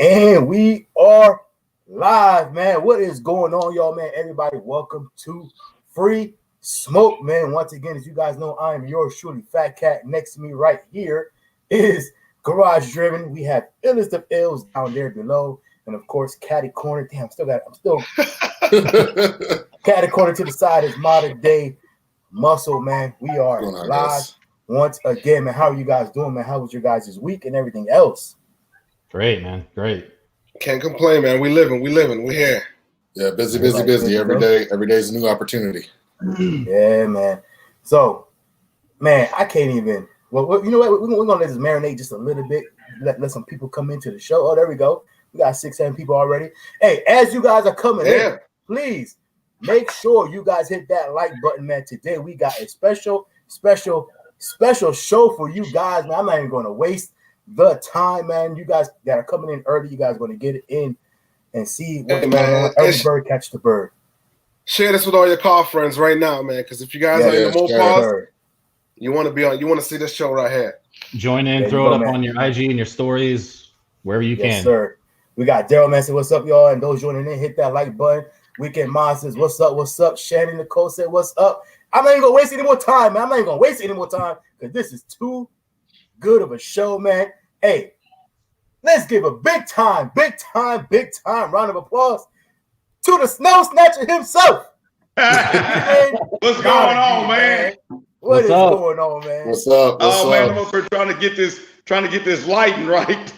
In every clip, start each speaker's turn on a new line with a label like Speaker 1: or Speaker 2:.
Speaker 1: And we are live, man. What is going on, y'all, man? Everybody, welcome to Free Smoke, man. Once again, as you guys know, I am yours truly, FaTKaT. Next to me right here is Garage Driven. We have Illest of Ills down there below. And of course, Caddy Corner. Damn, I'm still Caddy Corner to the side is modern day muscle, man. We are live once again, man. How are you guys doing, man? How was your guys' week and everything else?
Speaker 2: Great, man. Great.
Speaker 3: Can't complain, man. We living. We're here.
Speaker 4: Yeah, busy. Every day is a new opportunity.
Speaker 1: Yeah, man. So, man, I can't even. Well, you know what? We're gonna let this marinate just a little bit. Let some people come into the show. Oh, there we go. We got 6-7 people already. Hey, as you guys are coming in, please make sure you guys hit that like button, man. Today we got a special show for you guys, man. I'm not even going to waste the time, man. You guys that are coming in early, you guys are going to get it in and see what's going on. Every bird catch the bird.
Speaker 3: Share this with all your car friends right now, man. Because if you guys are in the Mopars, you want to be on. You want to see this show right here.
Speaker 2: Join in, throw it up on your IG and your stories, wherever you can.
Speaker 1: Yes, sir. We got Daryl man said, "What's up, y'all?" And those joining in, hit that like button. Weekend Monsters, what's up? What's up? Shannon Nicole said, "What's up?" I'm not even gonna waste any more time, man. Because this is too good of a show, man. Hey, let's give a big time round of applause to the snow snatcher himself.
Speaker 5: What's going on, man?
Speaker 1: What's going on, man?
Speaker 4: What's up?
Speaker 5: Man, I'm over trying to get this lighting right.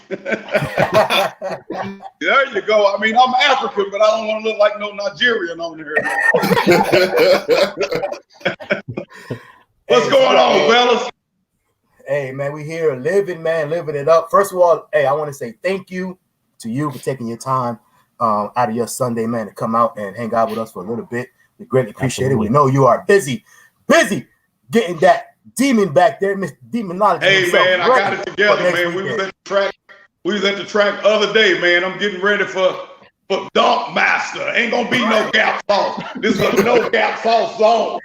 Speaker 5: There you go. I mean, I'm African, but I don't want to look like no Nigerian on here. What's going on, fellas?
Speaker 1: Hey, man, we here living it up. First of all, hey, I want to say thank you to you for taking your time out of your Sunday, man, to come out and hang out with us for a little bit. We greatly appreciate it. We know you are busy getting that demon back there, Miss Demonology.
Speaker 5: Hey, man, I got it together, man. We was at the track the other day, man. I'm getting ready for Dunk Master. Ain't gonna be no gap sauce. This is a no gap sauce zone.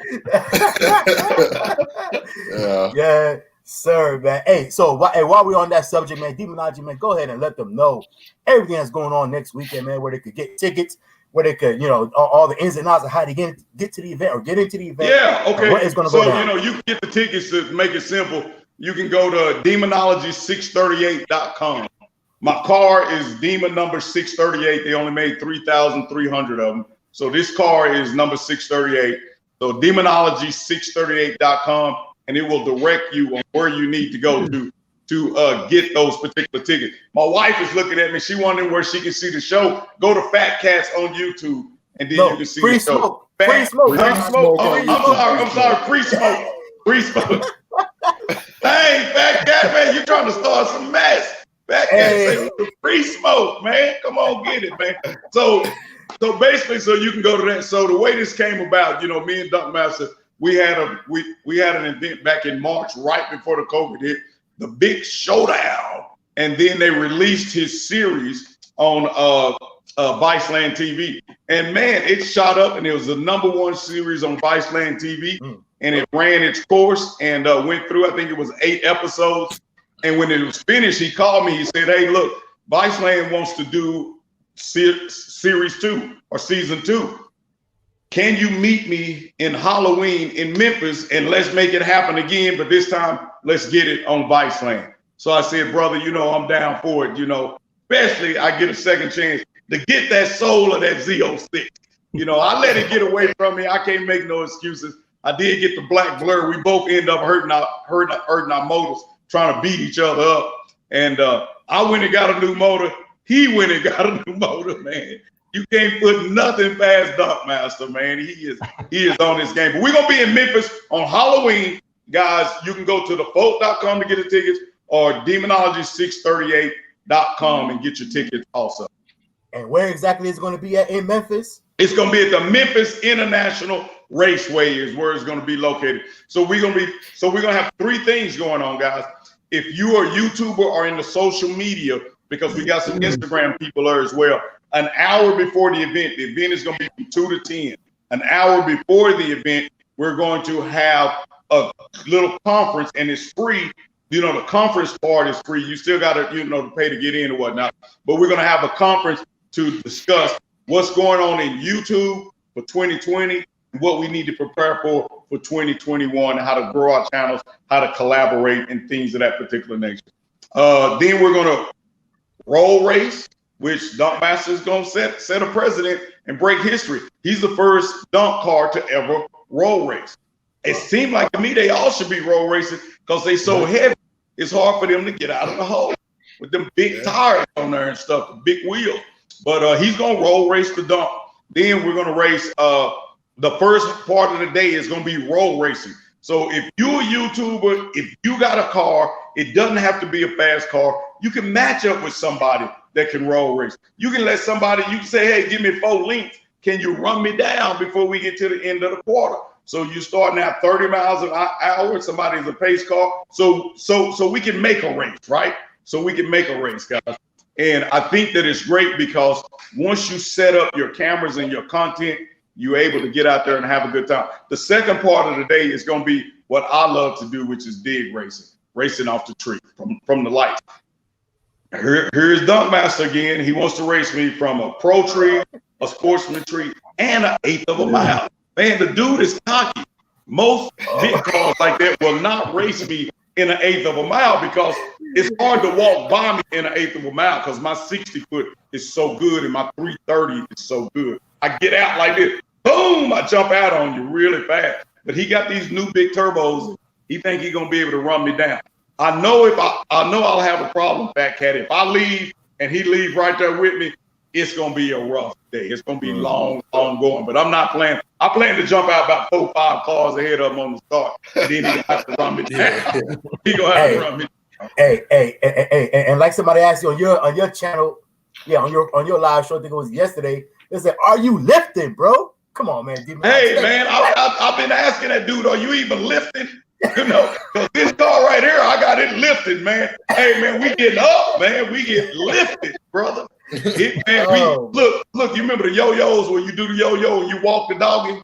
Speaker 1: Yeah, sir, man. Hey, so while we're on that subject, man, Demonology, man, go ahead and let them know everything that's going on next weekend, man, where they could get tickets, where they could, all the ins and outs of how to get to the event or get into the event.
Speaker 5: Yeah, okay.
Speaker 1: What is going to go down?
Speaker 5: You can get the tickets to make it simple. You can go to DEMONOLOGY638.com. My car is Demon number 638. They only made 3,300 of them. So this car is number 638. So DEMONOLOGY638.com, and it will direct you on where you need to go to get those particular tickets. My wife is looking at me. She wondering where she can see the show. Go to FaTKaT on YouTube, and then you can see the show. Free smoke. I'm sorry. Free smoke. Hey, FaTKaT, man, you're trying to start some mess. FaTKaT, say free smoke, man. Come on, get it, man. So basically, so you can go to that. So the way this came about, me and Dunk Master, we had an event back in March, right before the COVID hit, the Big Showdown, and then they released his series on Viceland TV, and man, it shot up, and it was the #1 series on Viceland TV, and it ran its course and went through. I think it was 8 episodes, and when it was finished, he called me. He said, "Hey, look, Viceland wants to do series 2 or season 2. Can you meet me in Halloween in Memphis, and let's make it happen again, but this time let's get it on Viceland." So I said, "Brother, I'm down for it, especially I get a second chance to get that soul of that Z06. I let it get away from me. I can't make no excuses. I did get the black blur. We both end up hurting our motors, trying to beat each other up. And I went and got a new motor. He went and got a new motor, man. You can't put nothing past Dunk Master, man. He is on this game. But we're gonna be in Memphis on Halloween, guys. You can go to thefolk.com to get the tickets, or demonology638.com and get your tickets also.
Speaker 1: And where exactly is it going to be at in Memphis?
Speaker 5: It's going to be at the Memphis International Raceway is where it's going to be located. So we're going to have 3 things going on, guys. If you are a YouTuber or in the social media, because we got some Instagram people there as well, an hour before the event is going to be from 2 to 10. An hour before the event, we're going to have a little conference, and it's free You know, the conference part is free. You still got to, you know, to pay to get in or whatnot. But we're going to have a conference to discuss what's going on in YouTube for 2020 and what we need to prepare for 2021, and how to grow our channels, how to collaborate, and things of that particular nature. Then we're going to roll race, which Dunk Master is going to set a precedent and break history. He's the first dunk car to ever roll race. It seemed like to me they all should be roll racing because they so heavy. It's hard for them to get out of the hole with them big tires on there and stuff, big wheels. But he's gonna roll race the dunk. Then we're gonna race. The first part of the day is gonna be roll racing. So if you're a YouTuber, if you got a car, it doesn't have to be a fast car. You can match up with somebody that can roll race. You can let somebody. You can say, "Hey, give me 4 lengths. Can you run me down before we get to the end of the quarter?" So you're starting at 30 miles an hour. Somebody's a pace car. So we can make a race, right? So we can make a race, guys. And I think that it's great because once you set up your cameras and your content, you're able to get out there and have a good time. The second part of the day is going to be what I love to do, which is dig racing off the tree from the lights. Here's Dunk Master again. He wants to race me from a pro tree, a sportsman tree, and an 1/8 of a mile. Man, the dude is cocky. Most big cars like that will not race me in an 1/8 of a mile because it's hard to walk by me in an 1/8 of a mile because my 60-foot is so good and my 330 is so good. I get out like this, boom, I jump out on you really fast. But he got these new big turbos. He think he's gonna be able to run me down. I know I'll have a problem, FaTKaT. If I leave and he leaves right there with me, it's gonna be a rough day. It's gonna be long going. But I'm not playing. I plan to jump out about 4 or 5 cars ahead of him on the start. And then he gonna have to run me down. He gonna have to run me down.
Speaker 1: Hey, and like somebody asked you on your channel, on your live show, I think it was yesterday. They said, "Are you lifting, bro? Come on, man."
Speaker 5: Hey, man, I've been asking that dude, "Are you even lifting?" You know, because this car right here, I got it lifted, man. Hey, man, we getting up, man. We get lifted, brother. Look, you remember the yo-yos where you do the yo-yo and you walk the doggy?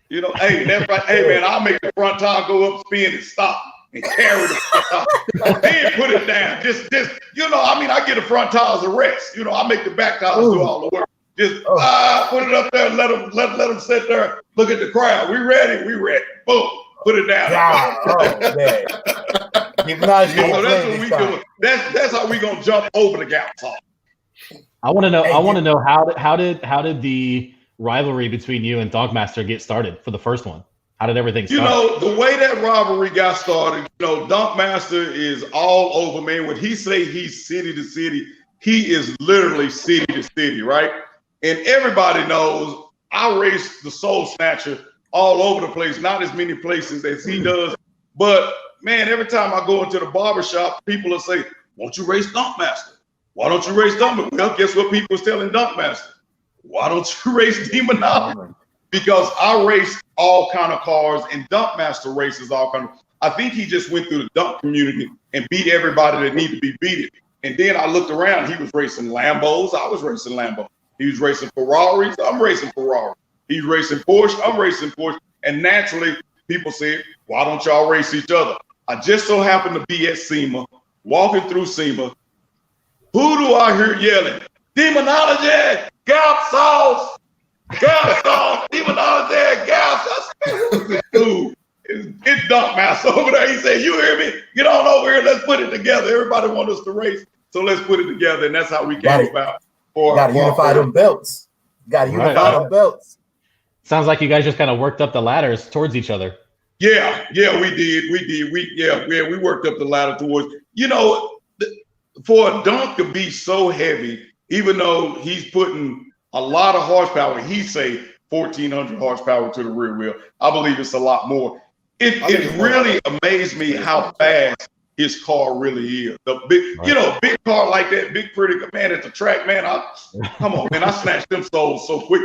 Speaker 5: You know, hey, that's right. Hey, man, I'll make the front tire go up, spin, and stop, and carry the front tire. Then put it down. Just, you know, I mean, I get the front tires a rest. You know, I make the back tires do all the work. Just put it up there and let them sit there, look at the crowd. We ready? Boom. Put it down.
Speaker 1: Man.
Speaker 5: So that's what we do. That's how we gonna jump over the gap top.
Speaker 2: I want to know how did the rivalry between you and Dunk Master get started for the first one? How did everything start?
Speaker 5: You know, the way that rivalry got started, you know, Dunk Master is all over, man. When he say he's city to city, he is literally city to city, right? And everybody knows I race the Soul Snatcher all over the place, not as many places as he does. But man, every time I go into the barbershop, people will say, "Won't you race Dunk Master? Why don't you race Dunk Master?" Well, guess what people was telling Dunk Master? Why don't you race Demonology? Because I race all kind of cars and Dunk Master races all kind of. I think he just went through the dunk community and beat everybody that needed to be beaten. And then I looked around, he was racing Lambos, I was racing Lambos. He was racing Ferraris, I'm racing Ferrari. He's racing Porsche, I'm racing Porsche. And naturally, people said, "Why don't y'all race each other?" I just so happened to be at SEMA, walking through SEMA. Who do I hear yelling? "Demonology, Gap Sauce, Demonology, Gap Sauce." Dude, it's Dunk Master over there. He said, "You hear me? Get on over here. Let's put it together. Everybody wants us to race, so let's put it together." And that's how we came about.
Speaker 1: Got to unify them belts. Got to unify them belts.
Speaker 2: Sounds like you guys just kind of worked up the ladders towards each other.
Speaker 5: Yeah, we did. We worked up the ladder towards, you know, for a dunk to be so heavy, even though he's putting a lot of horsepower, he say 1,400 horsepower to the rear wheel. I believe it's a lot more. It really amazed me how fast his car really is. The big, you know, big car like that, big pretty man at the track, man. Come on, man, I snatched them souls so quick.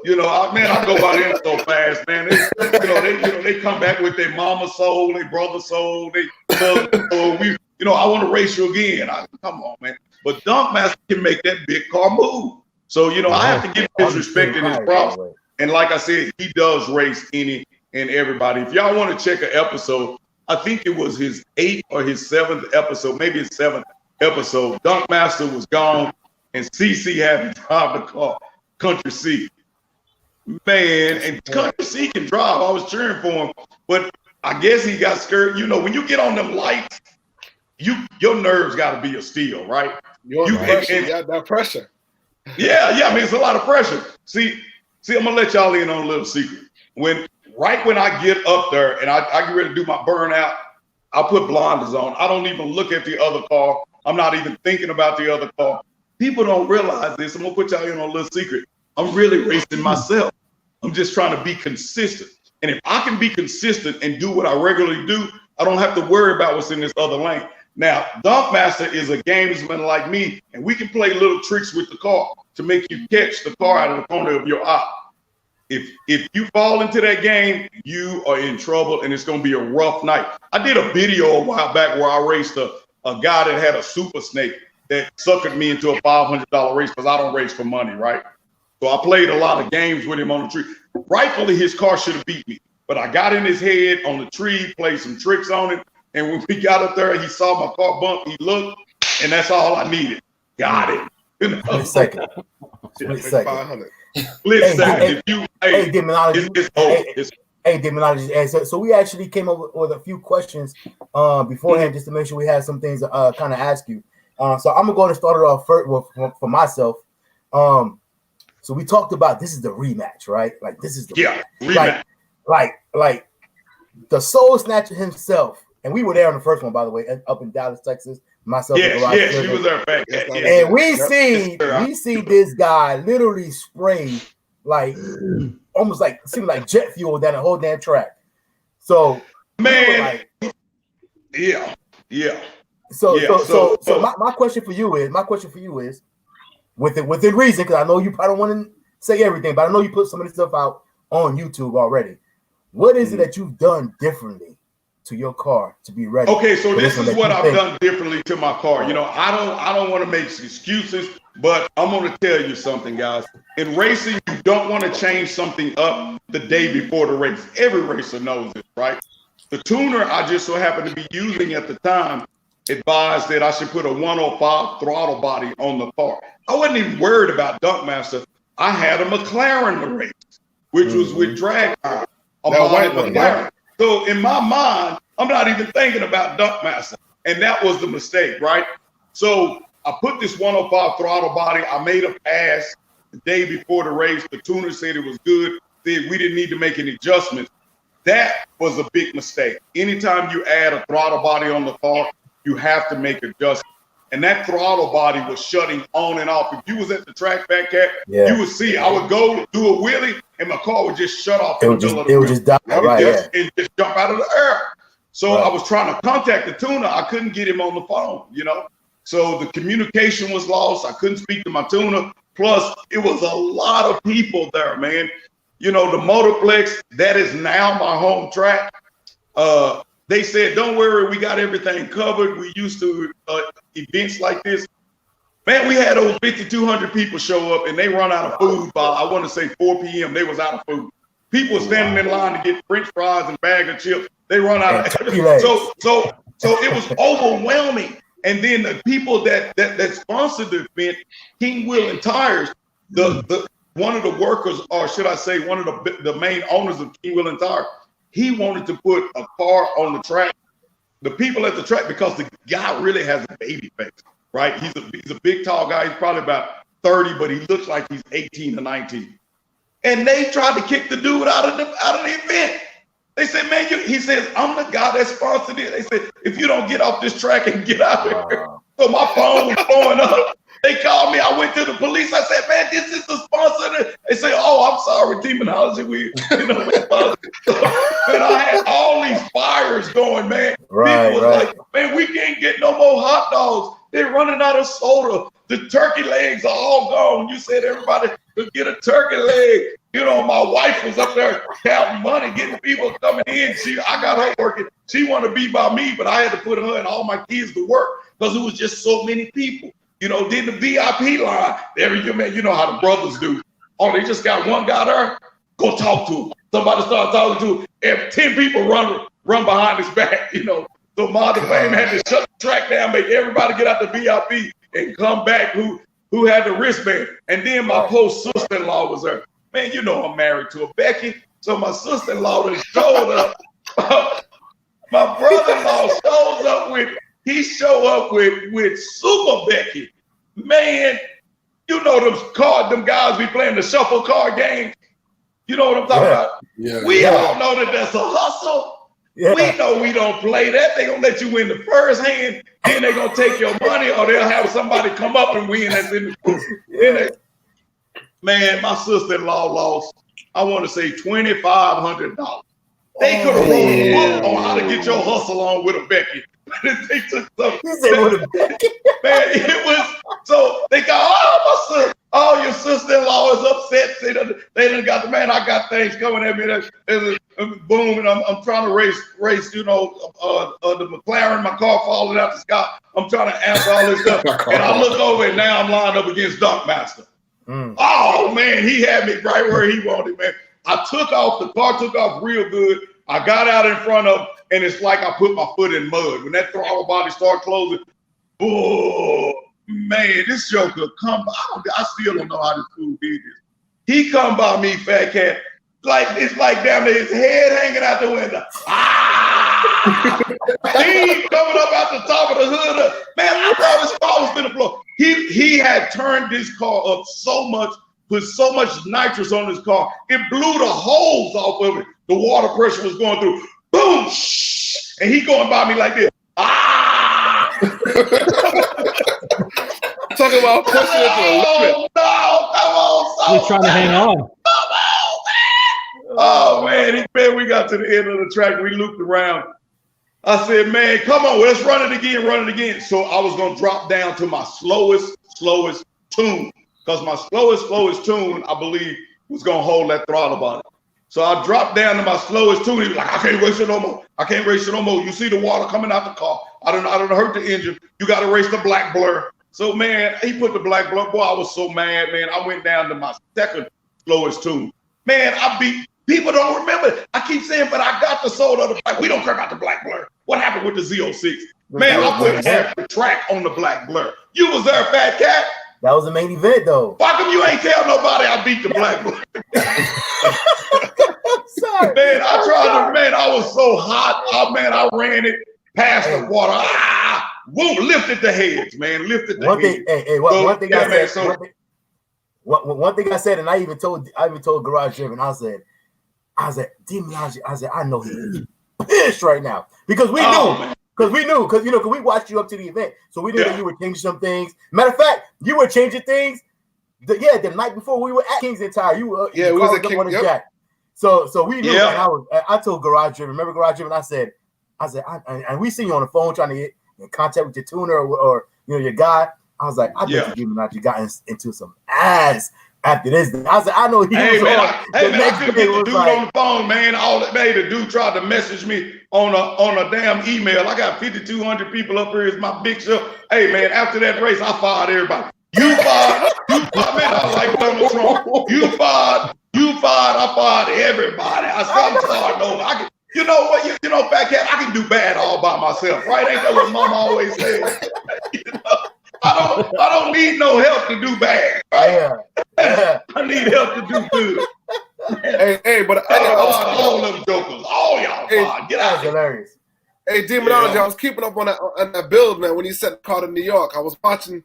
Speaker 5: You know, I go by them so fast, man. They come back with their mama soul, their brother soul, they soul. You know, I want to race you again. Come on, man. But Dunk Master can make that big car move. So, you know, I have to give him his respect and his props. And like I said, he does race any and everybody. If y'all want to check an episode, I think it was his 8th or his 7th episode, maybe his 7th episode. Dunkmaster was gone, and CC had to drive the car. Country C, man, and Country C can drive. I was cheering for him, but I guess he got scared. You know, when you get on them lights, your nerves got to be a steel, right?
Speaker 3: You got that pressure.
Speaker 5: Yeah. I mean, it's a lot of pressure. See, I'm gonna let y'all in on a little secret. Right when I get up there and I get ready to do my burnout, I put blinders on. I don't even look at the other car. I'm not even thinking about the other car. People don't realize this. I'm gonna put y'all in on a little secret. I'm really racing myself. I'm just trying to be consistent. And if I can be consistent and do what I regularly do, I don't have to worry about what's in this other lane. Now, Dunkmaster is a gamesman like me, and we can play little tricks with the car to make you catch the car out of the corner of your eye. If you fall into that game, you are in trouble, and it's going to be a rough night. I did a video a while back where I raced a guy that had a super snake that suckered me into a $500 race because I don't race for money, right? So I played a lot of games with him on the tree. Rightfully, his car should have beat me, but I got in his head on the tree, played some tricks on it, and when we got up there, he saw my car bump, he looked, and that's all I needed. Got it.
Speaker 1: Split second. Hey, Demonology. Hey, Demonology. So we actually came up with a few questions beforehand just to make sure we had some things to kind of ask you. So I'm going to start it off first for myself. So we talked about this is the rematch, right? Like this is the
Speaker 5: rematch.
Speaker 1: Like the Soul Snatcher himself, and we were there on the first one, by the way, up in Dallas, Texas. Myself,
Speaker 5: she was there.
Speaker 1: And we see this guy literally spray like almost like seemed like jet fuel down the whole damn track. So
Speaker 5: man,
Speaker 1: So my question for you is within reason, because I know you probably don't want to say everything, but I know you put some of this stuff out on YouTube already. What is it that you've done differently to your car to be ready?
Speaker 5: Okay, so this is what I've done differently to my car. You know, I don't want to make excuses, but I'm going to tell you something, guys. In racing, you don't want to change something up the day before the race. Every racer knows it, right? The tuner I just so happened to be using at the time advised that I should put a 105 throttle body on the car. I wasn't even worried about Dunkmaster. I had a McLaren to race, which was with drag power. So in my mind, I'm not even thinking about Dunkmaster. And that was the mistake, right? So I put this 105 throttle body. I made a pass the day before the race. The tuner said it was good. Said we didn't need to make any adjustments. That was a big mistake. Anytime you add a throttle body on the car, you have to make adjustments. And that throttle body was shutting on and off. If you was at the track, FaTKaT, you would see I would go do a wheelie and my car would just shut off.
Speaker 1: It would just die,
Speaker 5: and just jump out of the air. So I was trying to contact the tuner. I couldn't get him on the phone, you know. So the communication was lost. I couldn't speak to my tuner. Plus, it was a lot of people there, man. You know, the Motorplex, that is now my home track. They said, don't worry, we got everything covered. We used to events like this. Man, we had over 5,200 people show up and they run out of food by, I want to say 4 p.m. They was out of food. People were standing in line to get French fries and bag of chips. They run out of so it was overwhelming. And then the people that sponsored the event, King Wheel Tires, one of the workers, or should I say one of the main owners of King Wheel Tires, he wanted to put a car on the track. The people at the track, because the guy really has a baby face, right? He's a big, tall guy. He's probably about 30, but he looks like he's 18 or 19. And they tried to kick the dude out of the event. They said, man, he says, I'm the guy that sponsored it. They said, if you don't get off this track and get out of here. So my phone was blowing up. They called me. I went to the police. I said, man, this is the sponsor. They say, oh, I'm sorry, Demonology. And I had all these fires going, man. People was like, man, we can't get no more hot dogs. They're running out of soda. The turkey legs are all gone. You said everybody could get a turkey leg. You know, my wife was up there counting money, getting people coming in. I got her working. She wanted to be by me, but I had to put her and all my kids to work because it was just so many people. You know, then the VIP line, you know how the brothers do. Oh, they just got one guy there, go talk to him. Somebody started talking to him. If 10 people run run behind his back, you know. So Martha Fame had to shut the track down, make everybody get out the VIP and come back who had the wristband. And then my poor sister-in-law was there. Man, you know I'm married to a Becky. So my sister-in-law that showed up. My brother-in-law shows up with Super Becky. Man, you know them guys be playing the shuffle card games. You know what I'm talking about?
Speaker 4: Yeah.
Speaker 5: We all know that that's a hustle. Yeah. We know we don't play that. They gonna let you win the first hand, then they gonna take your money, or they'll have somebody come up and win that's in the group. Yeah. Man, my sister-in-law lost, I want to say $2,500. They could have wrote a book on how to get your hustle on with a Becky. They took something. Man, it was so they got your sister-in-law is upset. They done got the man. I got things coming at me. Boom, and I'm trying to race. You know, the McLaren, my car falling out the sky. I'm trying to answer all this stuff, and I look over and now I'm lined up against Dunkmaster. Oh man, he had me right where he wanted, man. I took off. The car took off real good. I got out in front of him, and it's like I put my foot in mud. When that throttle body started closing, oh man, this joker come by. I still don't know how this fool did this. He come by me, FaTKaT, like it's like down there, his head hanging out the window. He coming up out the top of the hood. Man, I thought his car was gonna blow. He had turned this car up so much, put so much nitrous on his car, it blew the holes off of it. The water pressure was going through. Boom! And he going by me like this.
Speaker 3: Talking about pushing it to a limit.
Speaker 5: No, come on.
Speaker 2: He's trying to hang on.
Speaker 5: Come on, man. Man, we got to the end of the track. We looped around. I said, man, come on, let's run it again. So I was going to drop down to my slowest tune. Because my slowest tune, I believe, was going to hold that throttle body. So I dropped down to my slowest tune. He was like, I can't race it no more. You see the water coming out the car. I don't hurt the engine. You got to race the black blur. So, man, he put the black blur. Boy, I was so mad, man. I went down to my second slowest tune. Man, I beat. People don't remember. I keep saying, but I got the soul of the black. We don't care about the black blur. What happened with the Z06? Man, I put half the track on the black blur. You was there, FaTKaT.
Speaker 1: That was the main event, though.
Speaker 5: Why come you ain't tell nobody I beat the black blur?
Speaker 1: Sorry.
Speaker 5: Man, I was so hot. I ran it past the water. Whoa, lifted the heads, man. Lifted the heads.
Speaker 1: One thing I said, and I even told Garage Jim, and I said, Demonology, I know he's pissed right now. Because we knew. Because we watched you up to the event. So we knew that you were changing some things. Matter of fact, you were changing things. The night before we were at King's Entire, we was at King. Jack. So we knew, and I told Garage Jim, remember Garage Jim, and I said, and we seen you on the phone trying to get in contact with your tuner or your guy. I was like, I bet you got into some ass after this. I was like, I know he was
Speaker 5: I couldn't get the dude on the phone, man. All that day, the dude tried to message me on a damn email. I got 5,200 people up here. It's my big show. Hey, man, after that race, I fired everybody. You fired, man. I was like Donald Trump. You fired, I fired everybody. I started starting over. You know what? You know, FaTKaT, I can do bad all by myself, right? Ain't that what Mama always said? I don't need no help to do bad, right? Yeah. I need help to do good.
Speaker 3: Hey, but
Speaker 5: all them jokers, all y'all, get out of here.
Speaker 1: Hilarious.
Speaker 3: Hey, Demonology, I was keeping up on that build, man. When you sent the car to New York, I was watching,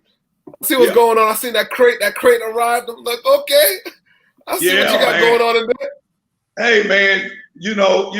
Speaker 3: see what's going on. I seen that crate arrived. I'm like, okay, I see what you got going on in there.
Speaker 5: Hey, man, you know,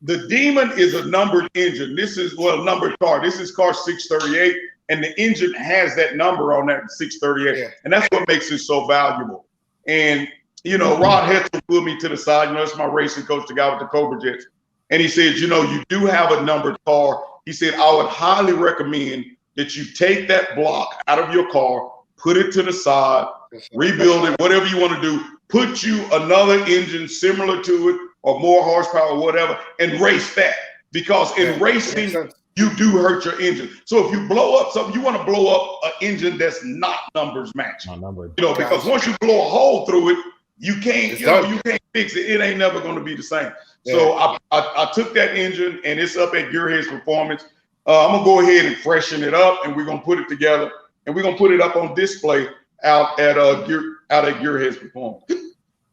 Speaker 5: the Demon is a numbered engine. This is numbered car. This is car 638, and the engine has that number on that 638, and that's what makes it so valuable. And Rod Hetzel pulled me to the side. That's my racing coach, the guy with the Cobra Jets. And he said, you do have a numbered car. He said, I would highly recommend that you take that block out of your car, put it to the side, rebuild it, whatever you want to do, put you another engine similar to it or more horsepower or whatever, and race that. Because in racing, you do hurt your engine. So if you blow up something, you want to blow up an engine that's not numbers matched.
Speaker 2: Not numbered.
Speaker 5: Because once you blow a hole through it, you can't, you can't fix it. It ain't never going to be the same. So I took that engine, and it's up at Gearheads Performance. I'm gonna go ahead and freshen it up, and we're gonna put it together, and we're gonna put it up on display out at Gearheads Performance.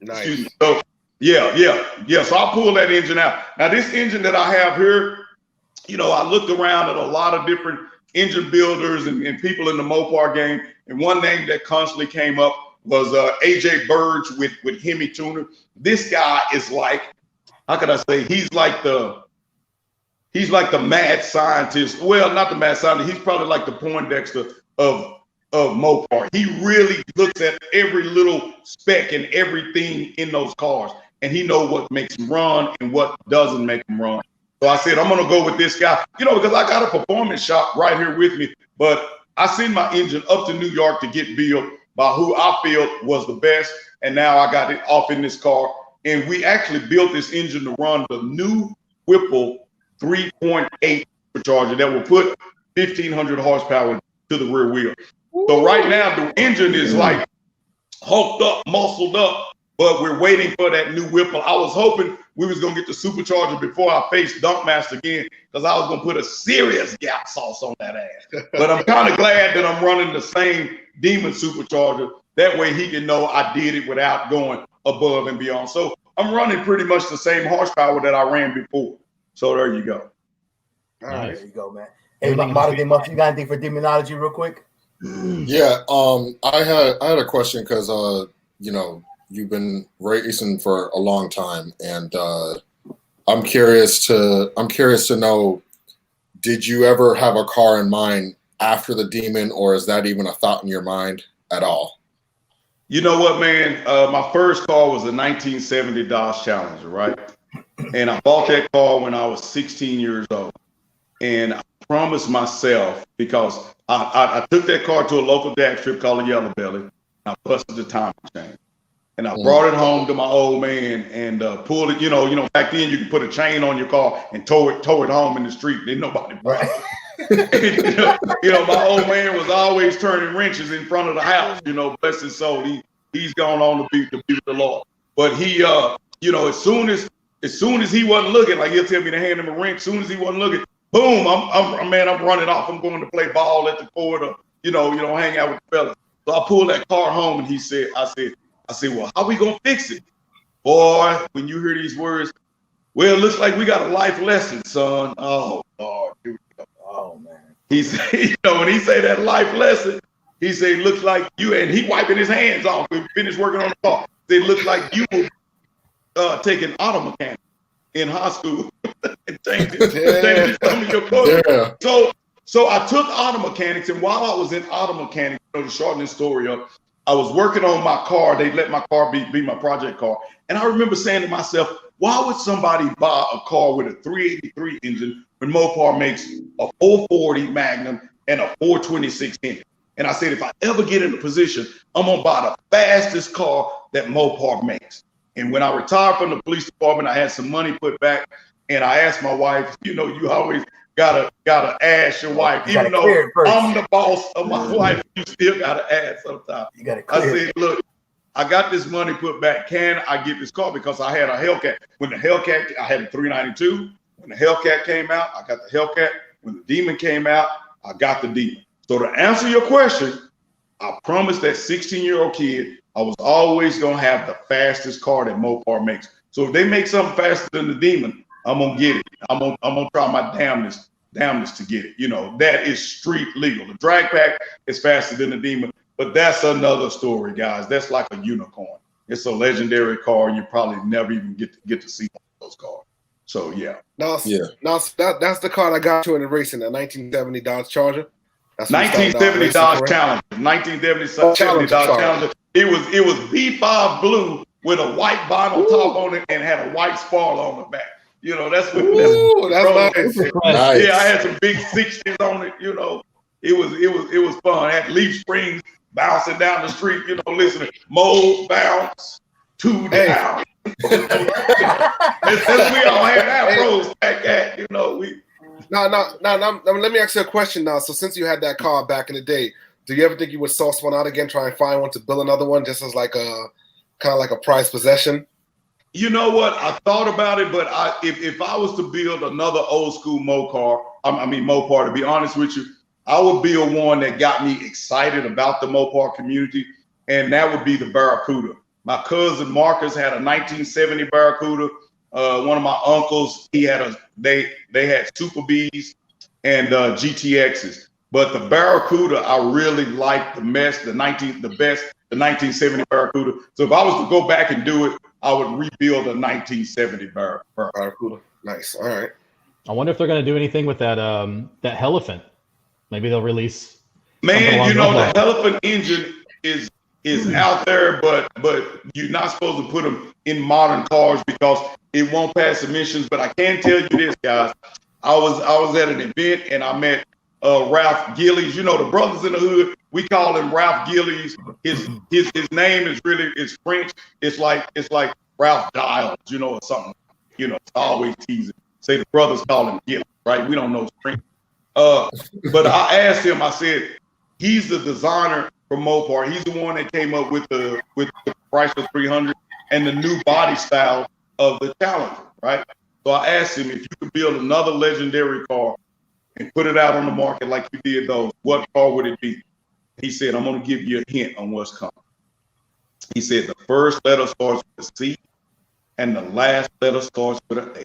Speaker 3: Nice.
Speaker 5: So yeah. So I'll pull that engine out. Now this engine that I have here, you know, I looked around at a lot of different engine builders and people in the Mopar game, and one name that constantly came up was AJ Burge with Hemi Tuner. This guy is like, how can I say? He's like the mad scientist. Well, not the mad scientist. He's probably like the Poindexter of Mopar. He really looks at every little spec and everything in those cars, and he knows what makes them run and what doesn't make them run. So I said, I'm gonna go with this guy, you know, because I got a performance shop right here with me, but I send my engine up to New York to get built by who I feel was the best, and now I got it off in this car. And we actually built this engine to run the new Whipple 3.8 supercharger that will put 1,500 horsepower to the rear wheel. So right now the engine is like hulked up, muscled up, but we're waiting for that new Whipple. I was hoping we was gonna get the supercharger before I faced Dunkmaster again, because I was gonna put a serious gap sauce on that ass. But I'm kind of glad that I'm running the same Demon supercharger. That way he can know I did it without going above and beyond. So I'm running pretty much the same horsepower that I ran before. So there you go.
Speaker 1: All right, there you go, man. Hey, Modern Day Muff, you got anything for Demonology real quick?
Speaker 4: Yeah, I had a question because you know, you've been racing for a long time, and I'm curious to know, did you ever have a car in mind after the Demon, or is that even a thought in your mind at all?
Speaker 5: You know what, man? My first car was a 1970 Dodge Challenger, right? And I bought that car when I was 16 years old. And I promised myself, because I took that car to a local drag strip called a Yellow Belly, and I busted the timing chain. And I brought it home to my old man and pulled it. You know, back then you could put a chain on your car and tow it home in the street. Didn't nobody buy it. You know, my old man was always turning wrenches in front of the house. You know, bless his soul. He's gone on to be with the Lord. But he, you know, as soon as he wasn't looking, like he'll tell me to hand him a wrench. As soon as he wasn't looking, boom! I'm running off. I'm going to play ball at the court, or you know, hang out with the fellas. So I pulled that car home, and I said, well, how we gonna fix it? Boy, when you hear these words, well, it looks like we got a life lesson, son. Oh, Lord, dude.
Speaker 1: Oh, man.
Speaker 5: He said, you know, when he say that life lesson, he said, looks like you, and he wiping his hands off. We finished working on the car. It looks like you were taking auto mechanics in high school and changing some of your clothes. Yeah. So I took auto mechanics, and while I was in auto mechanics, you know, to shorten this story up, I was working on my car. They let my car be my project car. And I remember saying to myself, why would somebody buy a car with a 383 engine when Mopar makes a 440 Magnum and a 426 engine? And I said, if I ever get in a position, I'm gonna buy the fastest car that Mopar makes. And when I retired from the police department, I had some money put back, and I asked my wife, you know, you always gotta ask your wife, even though I'm the boss of my life, you still gotta ask sometimes.
Speaker 1: You gotta
Speaker 5: I said, look, I got this money put back. Can I get this car? Because I had a Hellcat. When the Hellcat, I had a 392. When the Hellcat came out, I got the Hellcat. When the Demon came out, I got the Demon. So to answer your question, I promised that 16-year-old kid I was always gonna have the fastest car that Mopar makes. So if they make something faster than the Demon, I'm gonna get it. I'm gonna try my damnedest to get it. You know, that is street legal. The drag pack is faster than the Demon, but that's another story, guys. That's like a unicorn. It's a legendary car, and you probably never even get to see those cars. So yeah.
Speaker 3: Now that's the car I got to in the racing, the 1970 Dodge Charger. That's
Speaker 5: 1970 Dodge Challenger. 1970 Dodge Challenger. It was B5 blue with a white vinyl top on it and had a white spoiler on the back. You know, that's what
Speaker 3: that's nice.
Speaker 4: Nice.
Speaker 5: Yeah, I had some big 60s on it, you know. It was fun. I had leaf springs bouncing down the street, you know, listening. Mold, bounce, two down. We all had afros back at, you know,
Speaker 3: Now, let me ask you a question now. So since you had that car back in the day, do you ever think you would source one out again, try and find one to build another one, just as like a kind of like a prized possession?
Speaker 5: You know what? I thought about it, but if I was to build another old school Mopar, to be honest with you, I would build one that got me excited about the Mopar community, and that would be the Barracuda. My cousin Marcus had a 1970 Barracuda. One of my uncles, they had Super Bs and GTXs. But the Barracuda, I really liked the 1970 Barracuda. So if I was to go back and do it, I would rebuild a 1970 Barracuda.
Speaker 3: Nice. All right.
Speaker 2: I wonder if they're going to do anything with that that Elephant. Maybe they'll release.
Speaker 5: Man, you know, the Elephant engine is out there, but you're not supposed to put them in modern cars because it won't pass emissions. But I can tell you this, guys. I was at an event and I met Ralph Gillies. You know, the brothers in the hood, we call him Ralph Gillies. His name is French. It's like Ralph Dials, you know, or something. You know, it's always teasing. Say the brothers call him Gillies, right? We don't know French. But I asked him, I said, he's the designer for Mopar. He's the one that came up with the Chrysler 300 and the new body style of the Challenger, right? So I asked him, if you could build another legendary car and put it out on the market like you did those, what car would it be? He said, I'm going to give you a hint on what's coming. He said, the first letter starts with a C and the last letter starts with an A.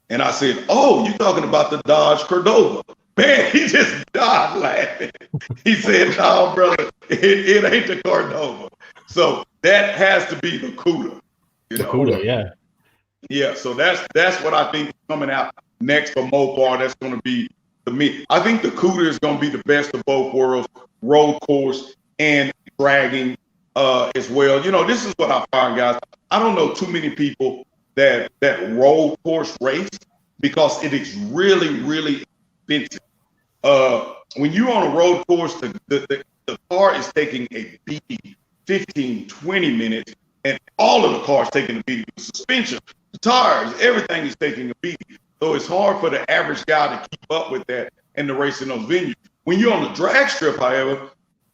Speaker 5: And I said, oh, you're talking about the Dodge Cordova. Man, he just died laughing. He said, no, brother, it ain't the Cordova. So that has to be the Cuda.
Speaker 2: The Cuda, yeah.
Speaker 5: Yeah, so that's what I think is coming out next for Mopar. That's going to be to me. I think the Cuda is going to be the best of both worlds, road course and dragging as well. You know, this is what I find, guys. I don't know too many people that road course race because it is really, really expensive. When you're on a road course, the car is taking a beating 15, 20 minutes, and all of the cars taking a beating. The suspension, the tires, everything is taking a beating. So it's hard for the average guy to keep up with that and to race in those venues. When you're on the drag strip, however,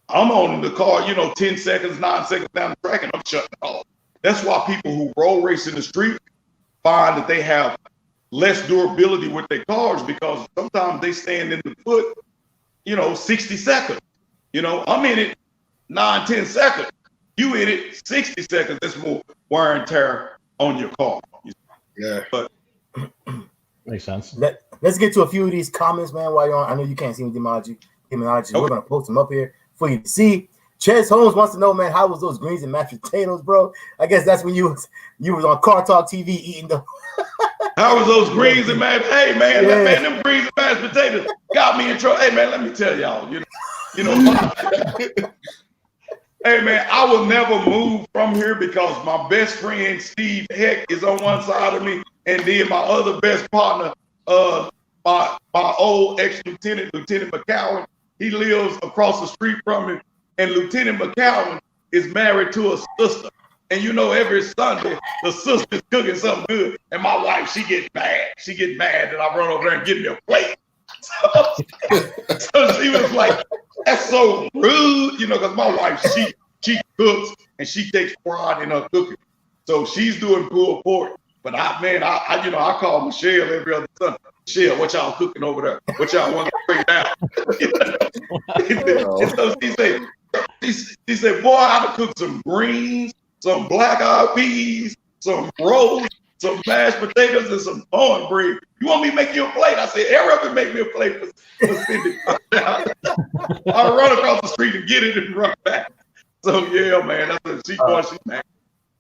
Speaker 5: I'm on the car, 10 seconds, 9 seconds down the track, and I'm shutting it off. That's why people who roll race in the street find that they have less durability with their cars because sometimes they stand in the foot, 60 seconds. I'm in it 9, 10 seconds. You in it 60 seconds. That's more wear and tear on your car.
Speaker 3: Yeah.
Speaker 5: But
Speaker 2: makes sense.
Speaker 1: Let's get to a few of these comments, man, while you're on. I know you can't see them, Demonology. Okay. We're going to post them up here for you to see. Ches Holmes wants to know, man, how was those greens and mashed potatoes, bro? I guess that's when you was on Car Talk TV eating them.
Speaker 5: How was those greens and mashed? Hey, man, them greens and mashed potatoes got me in trouble. Hey, man, let me tell y'all, hey, man, I will never move from here because my best friend, Steve Heck, is on one side of me. And then my other best partner, my old ex-lieutenant, Lieutenant McCowan, he lives across the street from me. And Lieutenant McCowan is married to a sister. And every Sunday, the sister's cooking something good. And my wife, she gets mad. She gets mad that I run over there and get me a plate. So she was like, that's so rude, because my wife, she cooks and she takes pride in her cooking. So she's doing pulled pork. But I call Michelle every other Sunday. Michelle, what y'all cooking over there? What y'all want to bring down? And so she said, boy, I done cooked some greens, some black-eyed peas, some rolls, some mashed potatoes, and some cornbread. You want me to make you a plate? I said, hurry up and make me a plate for Cindy. I'll run across the street and get it and run back. So, yeah, man, that's what she's mad.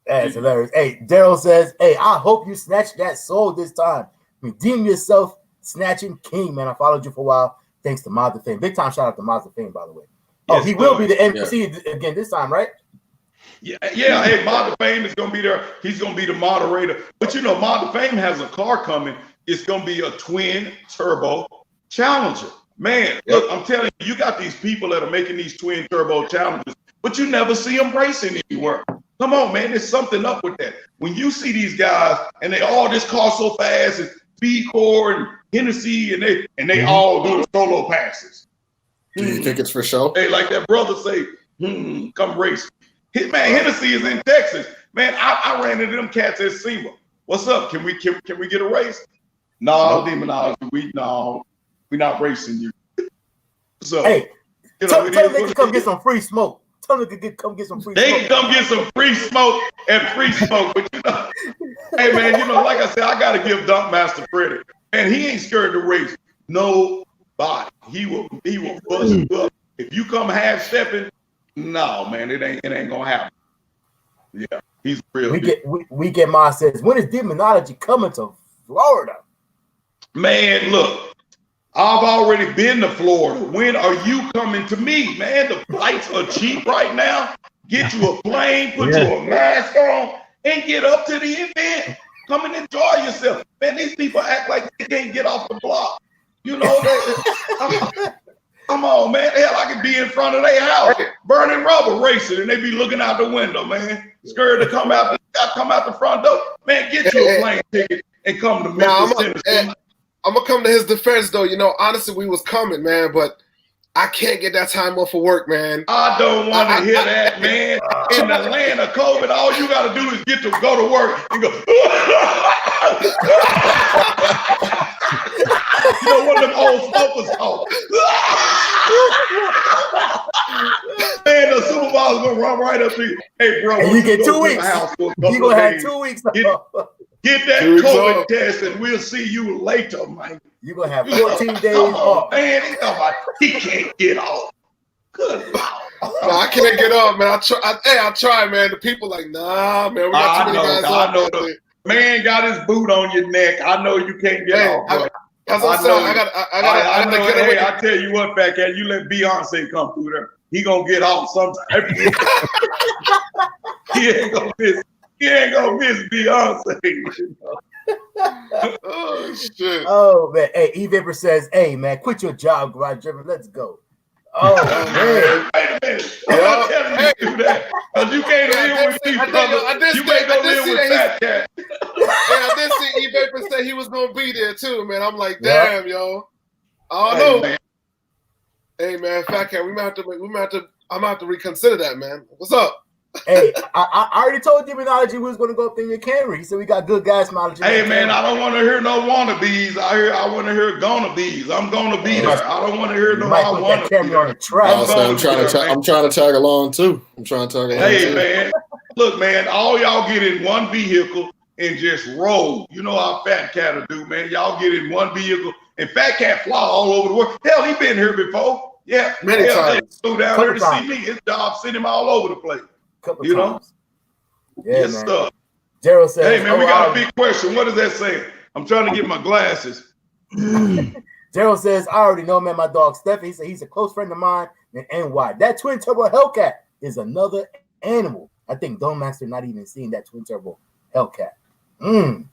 Speaker 1: That's hilarious. Hey, Daryl says, hey, I hope you snatch that soul this time. Redeem yourself, snatching king, man. I followed you for a while. Thanks to Mazda Fame. Big time shout out to Mazda Fame, by the way. Oh, he will be the MC again this time, right?
Speaker 5: Yeah. Hey, Mazda Fame is going to be there. He's going to be the moderator. But Mazda Fame has a car coming. It's going to be a twin turbo Challenger. Man, look, I'm telling you, you got these people that are making these twin turbo Challengers, but you never see them racing anywhere. Come on, man. There's something up with that. When you see these guys and they all this car so fast and B-Core and Hennessy and they all doing solo passes.
Speaker 4: Do you think it's for show?
Speaker 5: Hey, like that brother say, come race. Man, Hennessy is in Texas. Man, I ran into them cats at SEMA. What's up? Can we get a race? No, Demonology. We not racing you. So
Speaker 1: hey, tell them they can come get some free smoke. Tell them they can come get some free smoke.
Speaker 5: They can come get some free smoke and free smoke. But hey man, like I said, I gotta give Dunkmaster credit. And he ain't scared to race nobody. He will bust you up. If you come half stepping, no man, it ain't gonna happen. Yeah, he's real.
Speaker 1: We get Ma says, when is Demonology coming to Florida?
Speaker 5: Man, look, I've already been to Florida. When are you coming to me, man? The flights are cheap right now. Get you a plane, put you a mask on, and get up to the event. Come and enjoy yourself. Man, these people act like they can't get off the block. You know that. Come on, man. Hell, I could be in front of their house, burning rubber, racing, and they be looking out the window, man. Scared to come out the front door. Man, get you a plane ticket and come to Memphis, Tennessee.
Speaker 3: I'm gonna come to his defense though. Honestly, we was coming, man, but I can't get that time off of work, man.
Speaker 5: I don't want to hear that, man. In the land of COVID, all you gotta do is get to go to work and go. One of them old smokers talk. Man, the supervisor's gonna run right up to you. Hey, bro,
Speaker 1: and you get 2 weeks. You gonna have 2 weeks.
Speaker 5: Get that COVID test, and we'll see you later, man.
Speaker 1: You're gonna have 14 days off.
Speaker 5: Man, he can't get off. Good Lord.
Speaker 3: No, I can't get off, man. I try, man. The people like, nah, man. We got too many guys off.
Speaker 5: Man got his boot on your neck. I know you can't get off, bro.
Speaker 3: That's what I'm saying. I gotta get away.
Speaker 5: Hey, I tell you what, FaTKaT, you let Beyonce come through there. He gonna get off sometime. He ain't gonna miss Beyonce.
Speaker 3: Oh shit.
Speaker 1: Oh man. Hey, E-Vapor says, hey man, quit your job, garage driver. Let's go. Oh man.
Speaker 5: Wait a minute. I'm telling you to do that. Because you can't live with me, brother. You can't go live with FaTKaT.
Speaker 3: I did see E-Vapor say he was gonna be there too, man. I'm like, damn, yo. I don't know. Hey man, FaTKaT, I'm gonna have to reconsider that, man. What's up?
Speaker 1: Hey, I already told Demonology we was going to go up in your Camry. He said we got good gas mileage.
Speaker 5: Hey, man, I don't want to hear no wannabes. I want to hear gonna be's. I'm going to be there. I don't want to hear no I want to be
Speaker 4: on the track. I'm trying to tag along, too.
Speaker 5: Hey, man, look, man, all y'all get in one vehicle and just roll. You know how FaTKaT will do, man. Y'all get in one vehicle and FaTKaT fly all over the world. Hell, he been here before. Yeah,
Speaker 3: many times.
Speaker 5: Flew down there to see me. His job sent him all over the place.
Speaker 1: You know?
Speaker 5: Yeah, yes, man. Stuff.
Speaker 1: Daryl says,
Speaker 5: hey, man, we got a big question. What is that saying? I'm trying to get my glasses.
Speaker 1: Daryl says, I already know, man, my dog Steffi. He said he's a close friend of mine in NY. That twin turbo Hellcat is another animal. I think Master not even seeing that twin turbo Hellcat.
Speaker 5: I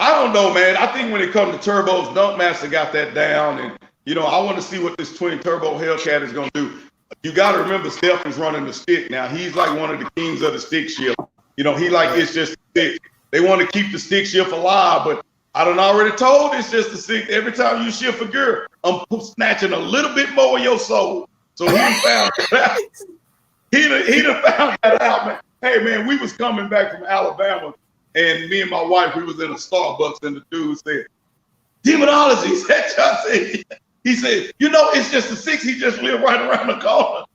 Speaker 5: don't know, man. I think when it comes to turbos, Master got that down. And, I want to see what this twin turbo Hellcat is going to do. You got to remember, Steph is running the stick now. He's like one of the kings of the stick shift. He like it's just a stick. They want to keep the stick shift alive, but I done already told it's just a stick. Every time you shift a gear, I'm snatching a little bit more of your soul. So he done found that out. He done found that out, man. Hey, man, we was coming back from Alabama, and me and my wife, we was in a Starbucks, and the dude said, Demonology, he said, it's just a 6. He just lived right around the corner.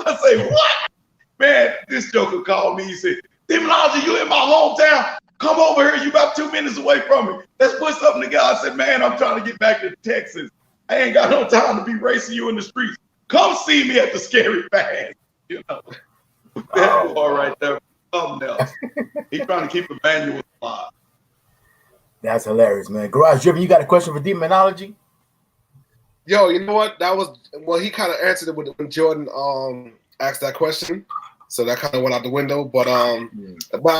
Speaker 5: I say, what? Man, this joker called me. He said, Demonology, you in my hometown. Come over here. You about 2 minutes away from me. Let's put something together. I said, man, I'm trying to get back to Texas. I ain't got no time to be racing you in the streets. Come see me at the Scary Fast. That boy right there, something else. He's trying to keep the manual alive.
Speaker 1: That's hilarious, man. Garage Driven, you got a question for Demonology?
Speaker 3: Yo, you know what? He kind of answered it when Jordan asked that question. So that kind of went out the window. But I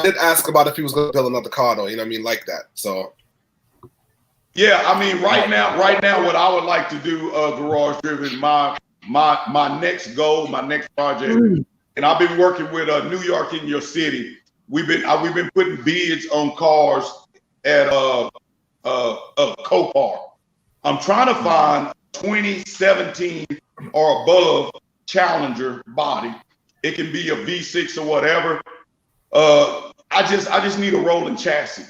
Speaker 3: did ask about if he was going to build another car, though. Like that. So.
Speaker 5: Yeah, right now, what I would like to do, Garage Driven, my next goal, my next project, and I've been working with New York in Your City. We've been putting bids on cars at Copar. I'm trying to find 2017 or above Challenger body. It can be a V6 or whatever. I just need a rolling chassis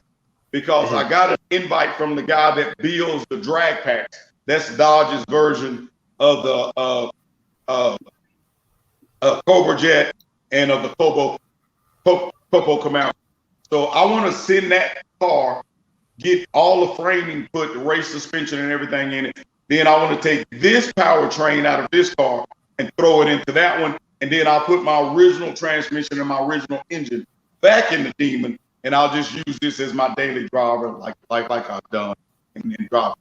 Speaker 5: because I got an invite from the guy that builds the drag packs. That's Dodge's version of the Cobra Jet and of the Popo Camaro. So I want to send that car, get all the framing put, the race suspension and everything in it. Then I want to take this powertrain out of this car and throw it into that one. And then I'll put my original transmission and my original engine back in the Demon, and I'll just use this as my daily driver, like I've done, and then drive.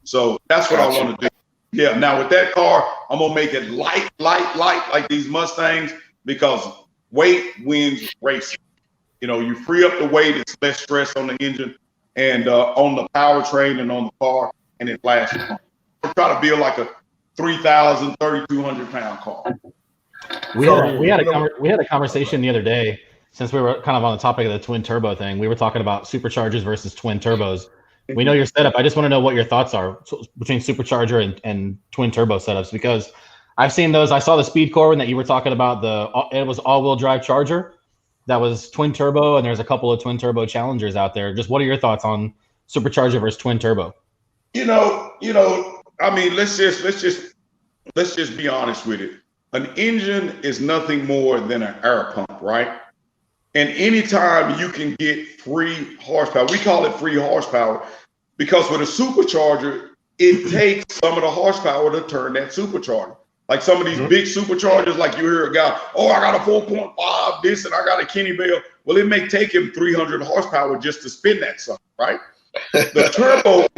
Speaker 5: So that's what I want to do. Yeah. Now with that car, I'm gonna make it light like these Mustangs because weight wins racing. You know, you free up the weight, it's less stress on the engine and on the powertrain and on the car, and it lasts. I'm trying to build like a 3,000, 3,200 pound car.
Speaker 2: We had a conversation the other day, since we were kind of on the topic of the twin turbo thing. We were talking about superchargers versus twin turbos. We know your setup. I just want to know what your thoughts are between supercharger and twin turbo setups, because I've seen those. I saw the Speed Core one that you were talking about. It was all-wheel drive Charger that was twin turbo, and there's a couple of twin turbo Challengers out there. Just what are your thoughts on supercharger versus twin turbo?
Speaker 5: You know. I mean, let's just be honest with it. An engine is nothing more than an air pump, right? And anytime you can get free horsepower, we call it free horsepower, because with a supercharger, it takes some of the horsepower to turn that supercharger. Like some of these big superchargers, like you hear a guy, oh, I got a 4.5 this and I got a Kenny Bell. Well, it may take him 300 horsepower just to spin that sucker, right? The turbo,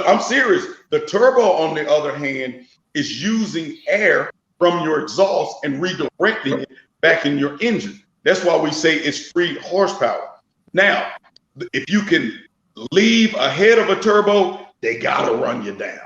Speaker 5: I'm serious. The turbo, on the other hand, is using air from your exhaust and redirecting it back in your engine. That's why we say it's free horsepower. Now, if you can leave ahead of a turbo, they gotta run you down.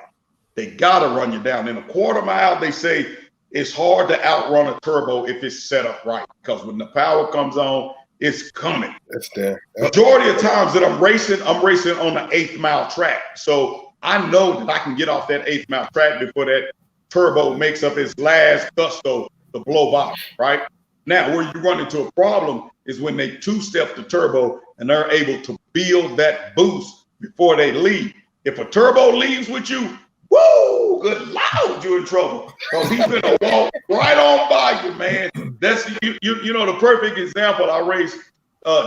Speaker 5: They gotta run you down. In a quarter mile, they say it's hard to outrun a turbo if it's set up right, because when the power comes on, it's coming.
Speaker 3: It's there.
Speaker 5: Majority of times that I'm racing on the 8th mile track. So I know that I can get off that 8th mile track before that turbo makes up its last gusto to blow by, right? Now, where you run into a problem is when they two-step the turbo and they're able to build that boost before they leave. If a turbo leaves with you, woo, good Lord, you're in trouble, because he's gonna walk right on by you, man. That's you know the perfect example. I raced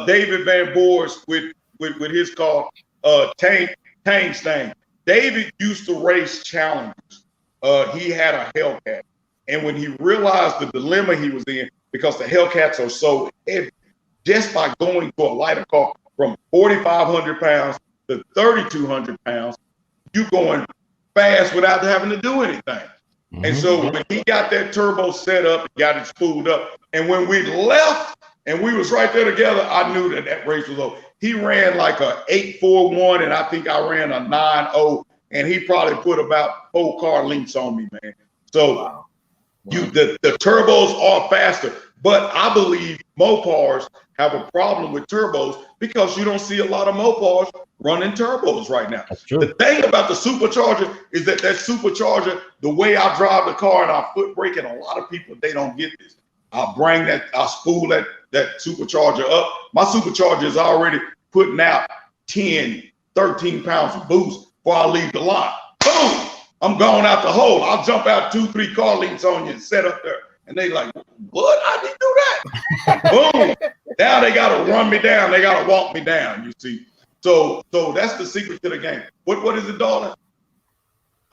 Speaker 5: David Van Boers with his car Tang Stang. David used to race Challengers. He had a Hellcat, and when he realized the dilemma he was in, because the Hellcats are so heavy, just by going to a lighter car from 4,500 pounds to 3,200 pounds, you going fast without having to do anything. And so when he got that turbo set up, got it spooled up, and when we left and we was right there together, I knew that race was over. He ran like a 8.41, and I think I ran a 9.0, and he probably put about 4 car lengths on me, man. So the turbos are faster, but I believe Mopars have a problem with turbos because you don't see a lot of Mopars running turbos right now. The thing about the supercharger is that supercharger, the way I drive the car and I foot brake, and a lot of people, they don't get this. I'll spool that supercharger up. My supercharger is already putting out 10, 13 pounds of boost before I leave the lot. Boom! I'm going out the hole. I'll jump out 2-3 car lengths on you and set up there. And they like, what? I didn't do that. Boom. Now they got to run me down. They got to walk me down, you see. So that's the secret to the game. What is it, darling?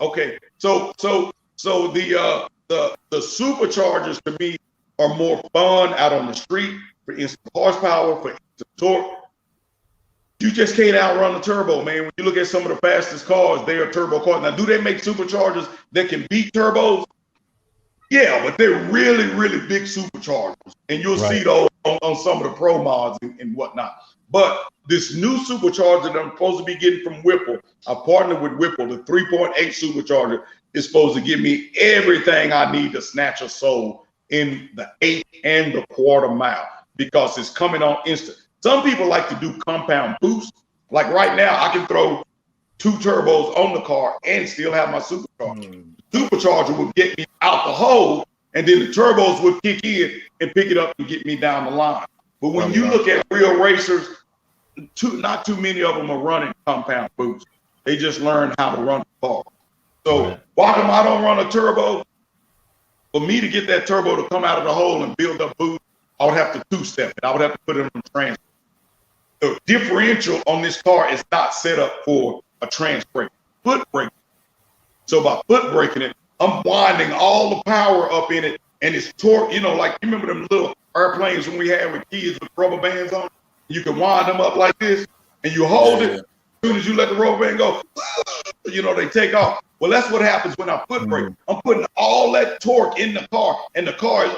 Speaker 5: Okay. So the superchargers to me are more fun out on the street for instant horsepower, for instant torque. You just can't outrun the turbo, man. When you look at some of the fastest cars, they are turbo cars. Now, do they make superchargers that can beat turbos? Yeah, but they're really, really big superchargers. And you'll see those on some of the pro mods and whatnot. But this new supercharger that I'm supposed to be getting from Whipple, I partnered with Whipple, the 3.8 supercharger is supposed to give me everything I need to snatch a soul in the 8 and the quarter mile, because it's coming on instant. Some people like to do compound boost. Like right now, I can throw 2 turbos on the car and still have my supercharger. Supercharger would get me out the hole, and then the turbos would kick in and pick it up and get me down the line. But when you look at real racers, not too many of them are running compound boost. They just learn how to run the car. So why come I don't run a turbo? For me to get that turbo to come out of the hole and build up boost, I would have to two-step it. I would have to put it on the trans. The differential on this car is not set up for a trans brake, foot brake. So by foot braking it, I'm winding all the power up in it, and it's torque. You know, like you remember them little airplanes when we had with kids with rubber bands on? You can wind them up like this, and you hold it. As soon as you let the rubber band go, you know, they take off. Well, that's what happens when I foot brake. I'm putting all that torque in the car, and the car is,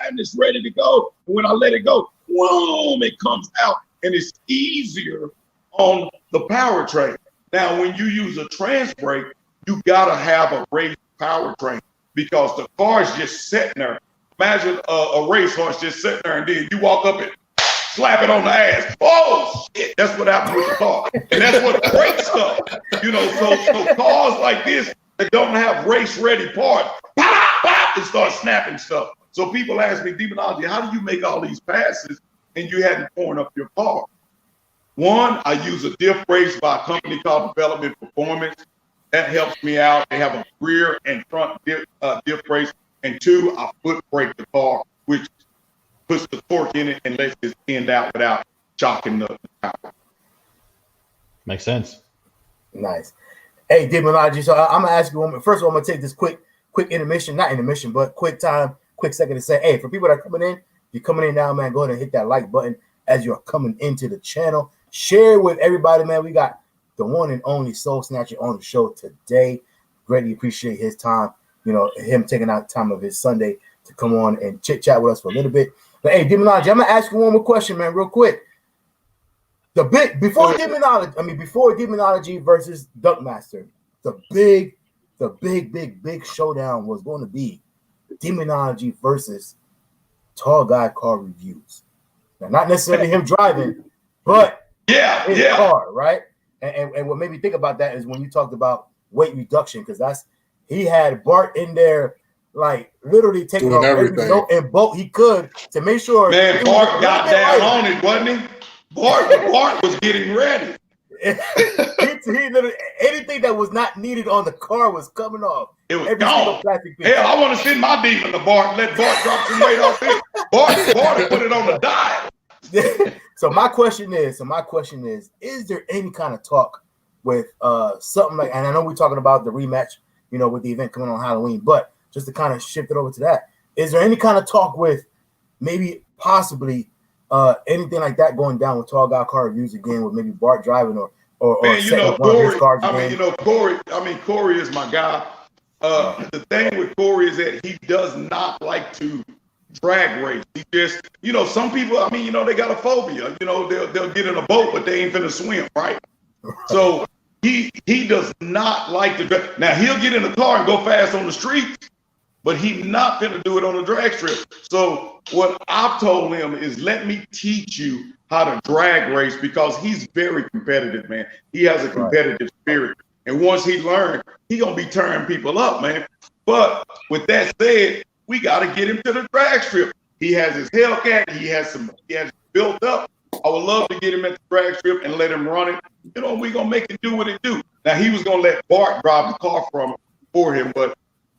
Speaker 5: and it's ready to go. And when I let it go, boom, it comes out, and it's easier on the powertrain. Now, when you use a trans brake, you gotta have a raised powertrain because the car is just sitting there. Imagine a race horse just sitting there, and then you walk up and slap it on the ass. Oh shit! That's what happened with the car, and that's what breaks stuff. You know, so cars like this that don't have race-ready parts, pop, pop, and start snapping stuff. So people ask me, Demonology, how do you make all these passes and you hadn't torn up your car? One, I use a diff brakes by a company called Development Performance. That helps me out. They have a rear and front diff brakes. And two, I foot brake the car, which puts the torque in it and lets it end out without shocking the power.
Speaker 2: Makes sense.
Speaker 1: Nice. Hey, Demonology. So I'm gonna ask you one. First of all, I'm gonna take this quick intermission, not intermission, but quick second to say, hey, for people that are coming in, if you're coming in now, man, go ahead and hit that like button as you're coming into the channel. Share with everybody, man. We got the one and only Soul Snatcher on the show today. Greatly appreciate his time. You know, him taking out time of his Sunday to come on and chit chat with us for a little bit. But hey, Demonology, I'm gonna ask you one more question, man, real quick. Before Demonology versus Duckmaster, the big showdown was going to be Demonology versus Tall Guy Car Reviews. Now, not necessarily him driving, but his car, right? And what made me think about that is when you talked about weight reduction, because he had Bart in there, like literally taking off every note and bolt he could to make sure.
Speaker 5: Man, Bart got down on it, wasn't he? Bart was getting ready.
Speaker 1: he literally, anything that was not needed on the car was coming off.
Speaker 5: It was gone. Hell, I want to send my demon to Bart and let Bart drop some weight off it. Bart put it on the dial.
Speaker 1: So my question is, is there any kind of talk with something like, and I know we're talking about the rematch, you know, with the event coming on Halloween, but just to kind of shift it over to that, is there any kind of talk with maybe possibly anything like that going down with Tall Guy Car Reviews again, with maybe Bart driving or
Speaker 5: man, you know, Corey is my guy. The thing with Corey is that he does not like to drag race. He just, you know, some people, I mean, you know, they got a phobia. You know, they'll get in a boat, but they ain't finna swim, right? So he does not like to drag. Now he'll get in the car and go fast on the street, but he's not finna do it on a drag strip. So what I've told him is, let me teach you how to drag race, because he's very competitive, man. He has a competitive spirit. And once he learned, he gonna be tearing people up, man. But with that said, we got to get him to the drag strip. He has his Hellcat. He has built up. I would love to get him at the drag strip and let him run it. You know, we're going to make it do what it do. Now, he was going to let Bart drive the car for him, but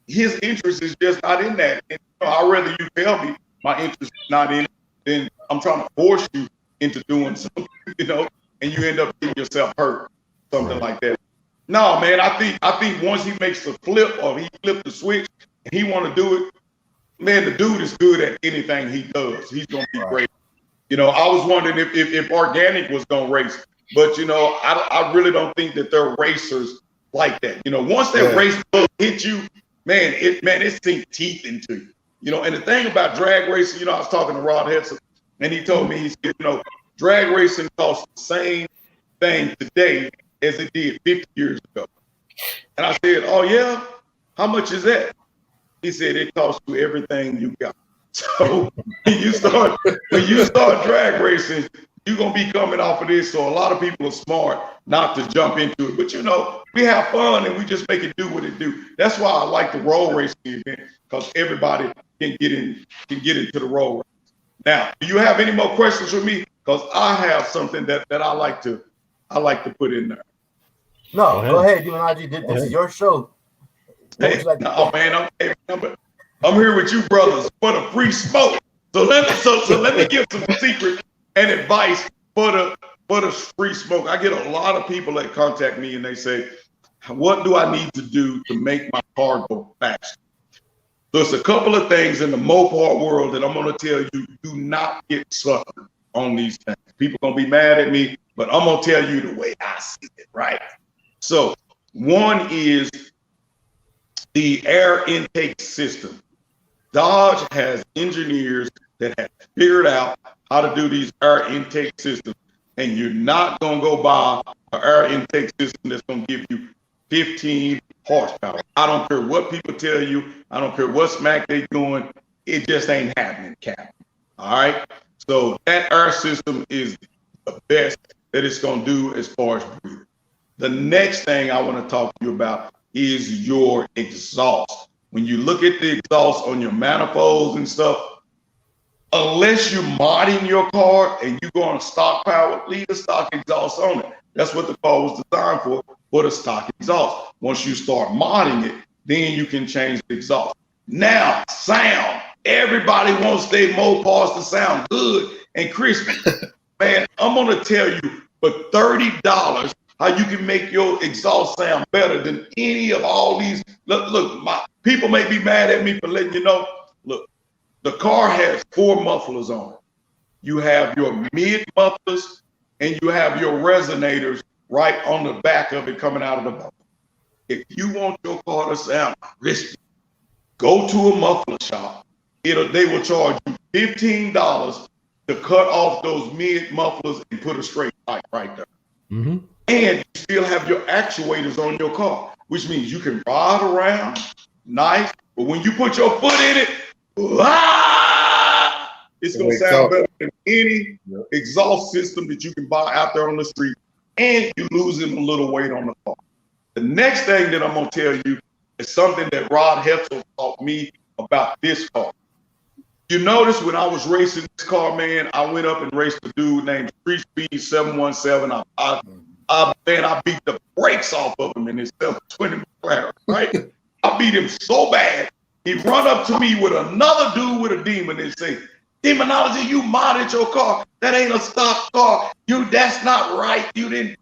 Speaker 5: his interest is just not in that. And, you know, I'd rather you tell me my interest is not in it than I'm trying to force you into doing something, you know, and you end up getting yourself hurt, something like that. No, man, I think once he makes the flip or he flipped the switch and he want to do it, man, the dude is good at anything he does. He's going to be great. You know, I was wondering if Organic was going to race, but, you know, I really don't think that they're racers like that. You know, once that race boat hit you, man, it sinks teeth into you. You know, and the thing about drag racing, you know, I was talking to Rod Hedson, and he told me, he said, you know, drag racing costs the same thing today as it did 50 years ago. And I said, oh, yeah? How much is that? He said, it costs you everything you got. So when you start drag racing, you're going to be coming off of this. So a lot of people are smart not to jump into it. But, you know, we have fun and we just make it do what it do. That's why I like the roll racing event, because everybody can get into the roll race. Now, do you have any more questions for me? Because I have something that I like to put in there.
Speaker 1: No, go ahead, Demonology. This is your show.
Speaker 5: Hey, no, man, I'm here with you brothers for the free smoke. So let me give some secrets and advice for the free smoke. I get a lot of people that contact me and they say, what do I need to do to make my car go faster? There's a couple of things in the Mopar world that I'm going to tell you, do not get suckered on these things. People going to be mad at me, but I'm going to tell you the way I see it, right? So one is the air intake system. Dodge has engineers that have figured out how to do these air intake systems, and you're not going to go buy an air intake system that's going to give you 15 horsepower. I don't care what people tell you. I don't care what smack they doing. It just ain't happening, Cap. All right? So that air system is the best that it's going to do as far as breathing. The next thing I want to talk to you about is your exhaust. When you look at the exhaust on your manifolds and stuff, unless you're modding your car and you go on a stock power, leave the stock exhaust on it. That's what the car was designed for the stock exhaust. Once you start modding it, then you can change the exhaust. Now, sound. Everybody wants their Mopars to sound good and crispy. Man, I'm going to tell you for $30 how you can make your exhaust sound better than any of all these. Look, my people may be mad at me for letting you know. Look, the car has 4 mufflers on it. You have your mid mufflers and you have your resonators right on the back of it coming out of the muffler. If you want your car to sound crispy, go to a muffler shop. They will charge you $15 to cut off those mid mufflers and put a straight pipe right there. Mm-hmm. And you still have your actuators on your car, which means you can ride around nice, but when you put your foot in it, it's going to sound better than any exhaust system that you can buy out there on the street, and you're losing a little weight on the car. The next thing that I'm going to tell you is something that Rod Heffel taught me about this car. You notice when I was racing this car, man, I went up and raced a dude named Street Speed 717. I beat the brakes off of him in his 720 McLaren, right? I beat him so bad, he'd run up to me with another dude with a Demon and say, Demonology, you modded your car. That ain't a stock car. That's not right. You didn't.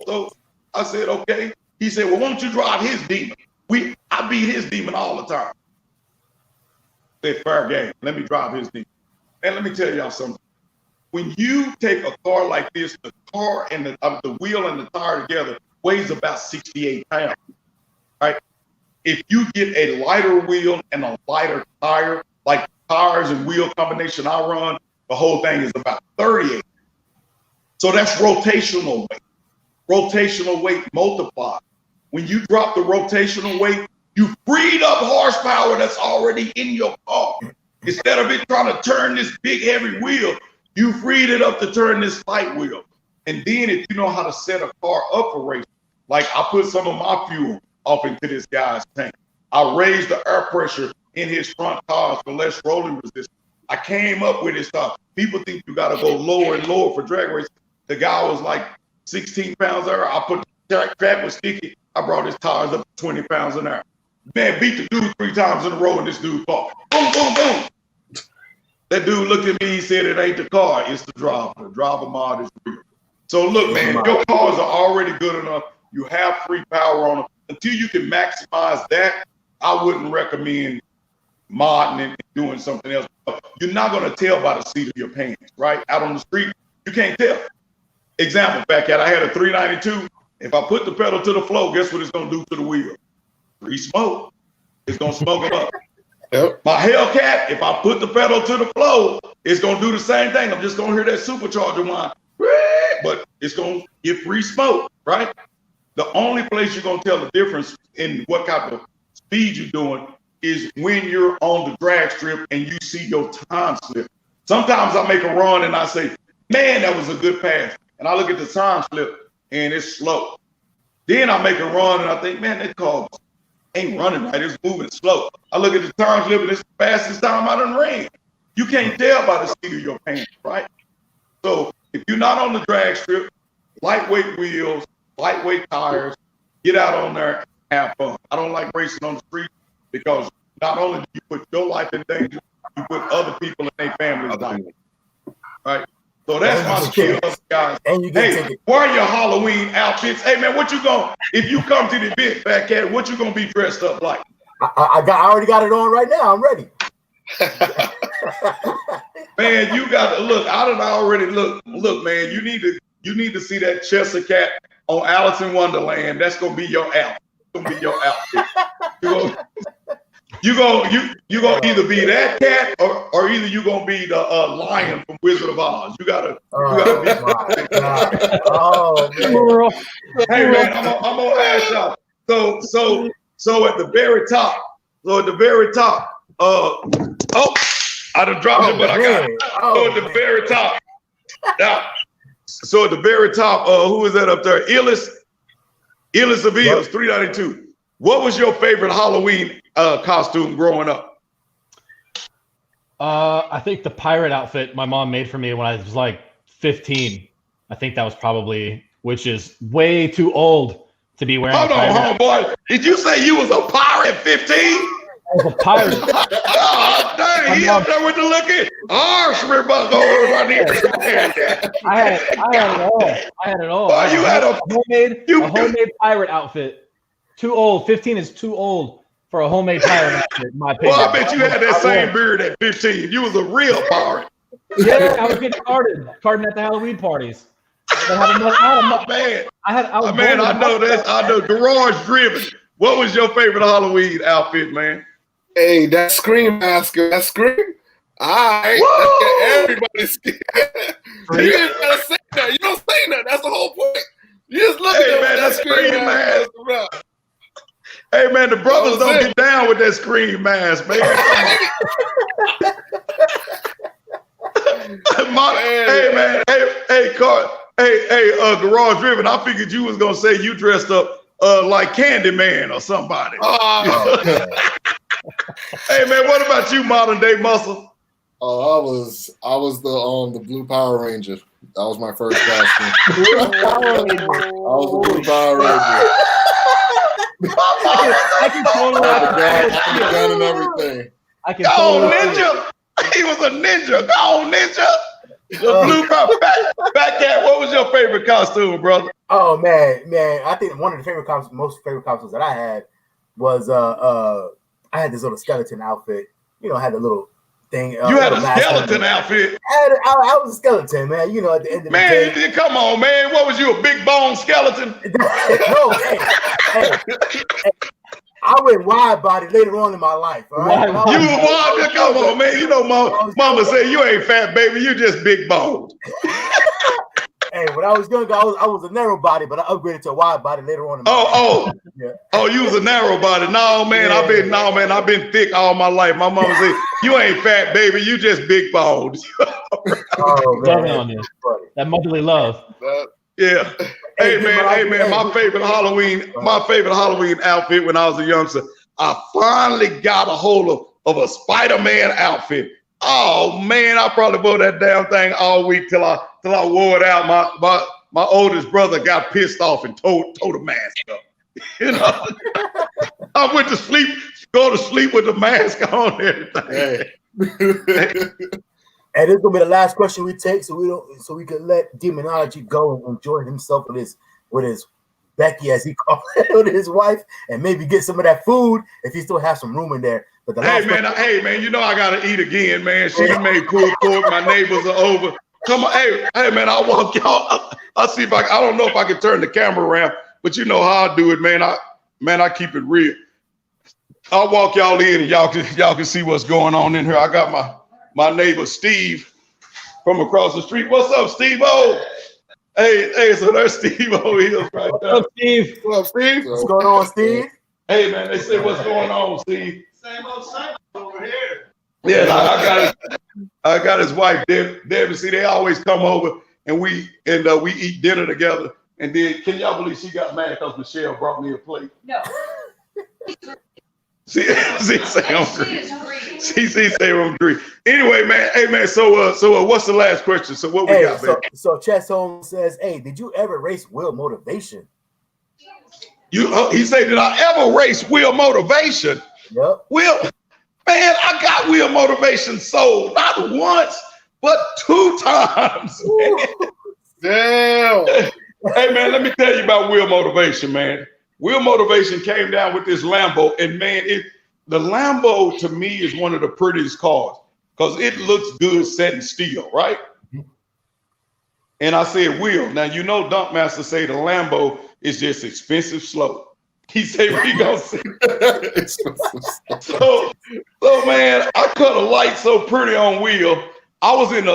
Speaker 5: So I said, okay. He said, well, why don't you drive his Demon? I beat his Demon all the time. I said, fair game. Let me drive his Demon. And let me tell y'all something. When you take a car like this, the car and the wheel and the tire together weighs about 68 pounds, right? If you get a lighter wheel and a lighter tire, like tires and wheel combination I run, the whole thing is about 38. So that's rotational weight. Rotational weight multiplied. When you drop the rotational weight, you freed up horsepower that's already in your car. Instead of it trying to turn this big heavy wheel, you freed it up to turn this light wheel. And then if you know how to set a car up for racing, like I put some of my fuel off into this guy's tank. I raised the air pressure in his front tires for less rolling resistance. I came up with this stuff. People think you got to go lower and lower for drag racing. The guy was like 16 pounds an hour. I put the track was sticky. I brought his tires up to 20 pounds an hour. Man, beat the dude 3 times in a row in this dude's car. Boom, boom, boom. That dude looked at me, he said, it ain't the car, it's the driver. The driver mod is real. So look, man, your cars are already good enough. You have free power on them. Until you can maximize that, I wouldn't recommend modding and doing something else. You're not going to tell by the seat of your pants, right? Out on the street, you can't tell. Example, FaTKaT, I had a 392. If I put the pedal to the floor, guess what it's going to do to the wheel? Free smoke. It's going to smoke them up. Yep. My Hellcat, if I put the pedal to the floor, it's going to do the same thing. I'm just going to hear that supercharger whine, but it's going to get free smoke, right? The only place you're going to tell the difference in what type of speed you're doing is when you're on the drag strip and you see your time slip. Sometimes I make a run and I say, man, that was a good pass. And I look at the time slip and it's slow. Then I make a run and I think, man, that car ain't running right. It's moving slow. I look at the time slip and it's the fastest time I done ran. You can't tell by the seat of your pants, right? So if you're not on the drag strip, lightweight wheels, lightweight tires, get out on there and have fun. I don't like racing on the street because not only do you put your life in danger, you put other people and their families in danger. Right? So that's my skill, guys. Hey, wear your Halloween outfits. Hey man, what you if you come to the event, FaTKaT, what you gonna be dressed up like?
Speaker 1: I already got it on right now. I'm ready.
Speaker 5: Man, you got to look. I done already look, man. You need to see that Chester cat on Alice in Wonderland. That's gonna be your outfit. Gonna be your outfit. You gonna either be that cat or either you gonna be the lion from Wizard of Oz. You gotta be. Oh man. Hey man, I'm gonna ask y'all. So at the very top. I done dropped it, but I got it. So at the very top. Now, so at the very top, who is that up there? Illest of Ills, 392. What was your favorite Halloween costume growing up?
Speaker 2: I think the pirate outfit my mom made for me when I was like 15. I think that was probably, which is way too old to be wearing. Hold on,
Speaker 5: boy. Did you say you was a pirate at 15?
Speaker 2: I was a pirate.
Speaker 5: Oh, dang, he up there with the looking arse rip up over right there.
Speaker 2: I had it all.
Speaker 5: Oh, you had a
Speaker 2: homemade pirate outfit. Too old. 15 is too old for a homemade pirate outfit, in my opinion.
Speaker 5: Well, I bet you had that same beard at 15. You was a real pirate.
Speaker 2: Yeah, I was getting carded at the Halloween parties. I
Speaker 5: know this. I know. Garage driven. What was your favorite Halloween outfit, man?
Speaker 3: Hey, that Scream mask. That Scream. All right. Everybody's scared. You didn't gotta say that. You don't say that. That's the whole point. You just look at
Speaker 5: man, that Scream mask. Hey man, the brothers don't get down with that Scream mask, man. Garage driven. I figured you was gonna say you dressed up like Candyman or somebody. Hey man, what about you, modern day muscle?
Speaker 4: Oh, I was the Blue Power Ranger. That was my first costume. I was the Blue Power Ranger.
Speaker 2: I can totally
Speaker 4: the gun and everything.
Speaker 5: Go ninja! He was a ninja. Go ninja! The Blue Power. FaTKaT, what was your favorite costume, brother?
Speaker 1: Oh man, I think one of the most favorite costumes that I had was I had this little skeleton outfit. You know, I had a little thing.
Speaker 5: You had a skeleton outfit?
Speaker 1: I was a skeleton, man. You know, at the end of the day.
Speaker 5: Man, come on, man. What was you, a big bone skeleton?
Speaker 1: No, hey, I went wide body later on in my life. All right?
Speaker 5: You wide? Come on, man. You know, mama said you ain't fat, baby. You just big boned.
Speaker 1: Hey, when I was younger, I was a narrow body, but I upgraded to a wide body later on in my life. Yeah.
Speaker 5: Oh, you was a narrow body. No, man, yeah. I've been thick all my life. My mama said, you ain't fat, baby. You just big boned.
Speaker 2: Oh, man. That motherly love.
Speaker 5: Yeah. Hey man, my favorite Halloween outfit when I was a youngster, I finally got a hold of a Spider-Man outfit. Oh man, I probably wore that damn thing all week till I wore it out. My oldest brother got pissed off and tore the mask up. You know, I went to sleep, go to sleep with the mask on and everything.
Speaker 1: And this is gonna be the last question we take, so we can let Demonology go and enjoy himself with his Becky, as he called it, with his wife, and maybe get some of that food if he still has some room in there. But
Speaker 5: hey man, you know I gotta eat again, man. She made pulled pork. My neighbors are over. Come on, hey man, I'll walk y'all. I'll see if I don't know if I can turn the camera around, but you know how I do it, man. I keep it real. I'll walk y'all in and y'all can see what's going on in here. I got my neighbor Steve from across the street. What's up, Steve-O? Hey, so there's Steve-O Hills right there.
Speaker 2: What's up, Steve?
Speaker 3: What up, Steve?
Speaker 1: What's going on, Steve?
Speaker 5: Hey man, they say what's going on, Steve?
Speaker 3: Same old over here.
Speaker 5: Yeah, I got his wife, Debbie. See, they always come over and we eat dinner together. And then, can y'all believe she got mad because Michelle brought me a plate?
Speaker 6: No.
Speaker 5: See, say I'm green. See, say I'm green. Anyway, man. Hey, man. So what's the last question? So what we got, baby?
Speaker 1: So Chess Holmes says, hey, did you ever race Will Motivation?
Speaker 5: He said, did I ever race Will Motivation?
Speaker 1: Yep.
Speaker 5: Will, man, I got Will Motivation sold not once, but 2 times.
Speaker 3: Damn.
Speaker 5: Hey, man, let me tell you about Will Motivation, man. Will Motivation came down with this Lambo, and man, the Lambo to me is one of the prettiest cars because it looks good setting steel, right? And I said, Will, now you know Dunkmaster say the Lambo is just expensive slow. He said we gonna see. so man, I cut a light so pretty on Will. I was in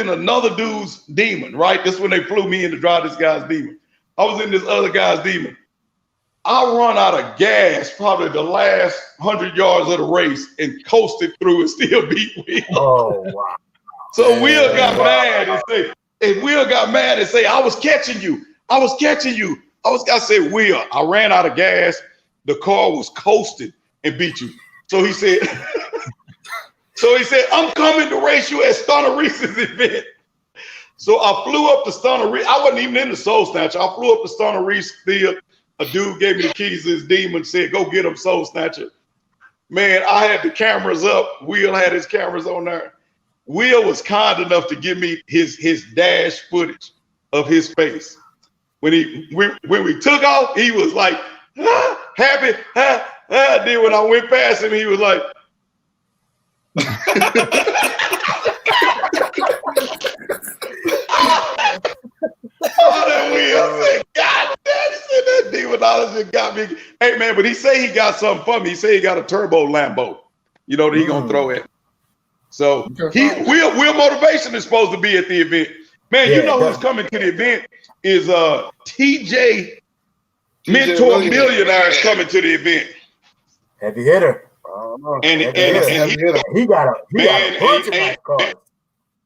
Speaker 5: another dude's Demon, right? This when they flew me in to drive this guy's Demon. I was in this other guy's Demon. I run out of gas probably the last 100 yards of the race and coasted through and still beat Will.
Speaker 1: Oh wow!
Speaker 5: So Will got mad and say, I was catching you. I said, Will, I ran out of gas. The car was coasting and beat you. So he said, I'm coming to race you at Stunner Reese's event. So I flew up to Stunner Reese. I wasn't even in the Soul Snatcher. I flew up to Stunner Reese field. A dude gave me the keys to his Demon, said, go get him, Soul Snatcher. Man, I had the cameras up. Will had his cameras on there. Will was kind enough to give me his dash footage of his face. When we took off, he was like, happy. Then when I went past him, he was like, that Will said, God damn, he said that demonology got me. Hey man, but he say he got something for me. He say he got a turbo Lambo, that he gonna throw at. So Will Motivation is supposed to be at the event. Man, you know who's coming to the event is TJ Mentor Millionaire is coming to the event.
Speaker 1: Heavy hitter.
Speaker 5: And
Speaker 1: he got a bunch of nice cars.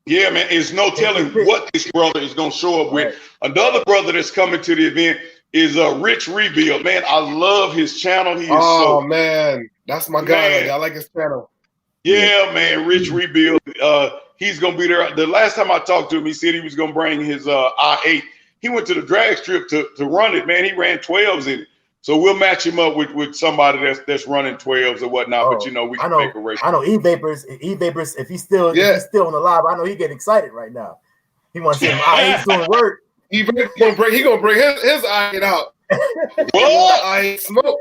Speaker 5: Yeah, man, it's no telling what this brother is gonna show up with. Another brother that's coming to the event is Rich Rebuild. Man, I love his channel. He is
Speaker 3: man, that's my guy. I like his channel.
Speaker 5: Yeah, man, Rich Rebuild. He's gonna be there. The last time I talked to him, he said he was gonna bring his i8. He went to the drag strip to run it. Man, he ran 12s in it. So we'll match him up with somebody that's running 12s or whatnot. But we can make a race.
Speaker 1: I know E-Vapors. If he's still on the live, I know he getting excited right now. He wants to see him i8 doing work.
Speaker 3: He gonna bring his i8 out.
Speaker 5: What?
Speaker 3: I smoke.